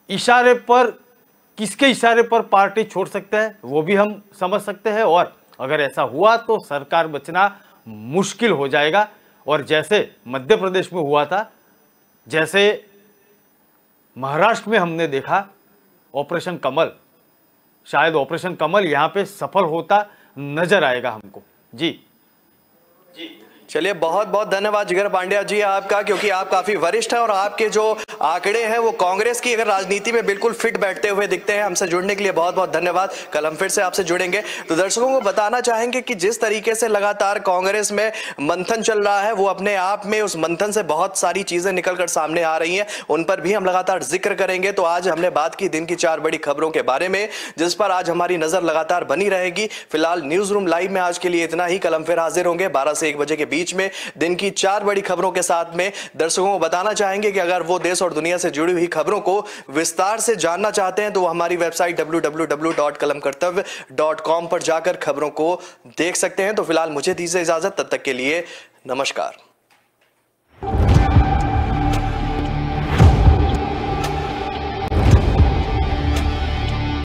इशारे पर, किसके इशारे पर पार्टी छोड़ सकते हैं वो भी हम समझ सकते हैं, और अगर ऐसा हुआ तो सरकार बचना मुश्किल हो जाएगा। और जैसे मध्य प्रदेश में हुआ था जैसे महाराष्ट्र में हमने देखा ऑपरेशन कमल, शायद ऑपरेशन कमल यहाँ पे सफल होता नजर आएगा हमको। जी चलिए, बहुत बहुत धन्यवाद जिगर पांड्या जी आपका, क्योंकि आप काफी वरिष्ठ हैं और आपके जो आंकड़े हैं वो कांग्रेस की अगर राजनीति में बिल्कुल फिट बैठते हुए दिखते हैं। हमसे जुड़ने के लिए बहुत बहुत धन्यवाद। कल हम फिर से आपसे जुड़ेंगे। तो दर्शकों को बताना चाहेंगे कि जिस तरीके से लगातार कांग्रेस में मंथन चल रहा है, वो अपने आप में उस मंथन से बहुत सारी चीजें निकलकर सामने आ रही हैं, उन पर भी हम लगातार जिक्र करेंगे। तो आज हमने बात की दिन की 4 बड़ी खबरों के बारे में, जिस पर आज हमारी नजर लगातार बनी रहेगी। फिलहाल न्यूज रूम लाइव में आज के लिए इतना ही। कल हम फिर हाजिर होंगे 12 से 1 बजे के बीच में दिन की 4 बड़ी खबरों के साथ में। दर्शकों को बताना चाहेंगे कि अगर वो देश और दुनिया से जुड़ी हुई खबरों को विस्तार से जानना चाहते हैं तो वो हमारी वेबसाइट www.kalamkartav.com पर जाकर खबरों को देख सकते हैं। तो फिलहाल मुझे दीजिए इजाजत, तब तक के लिए नमस्कार।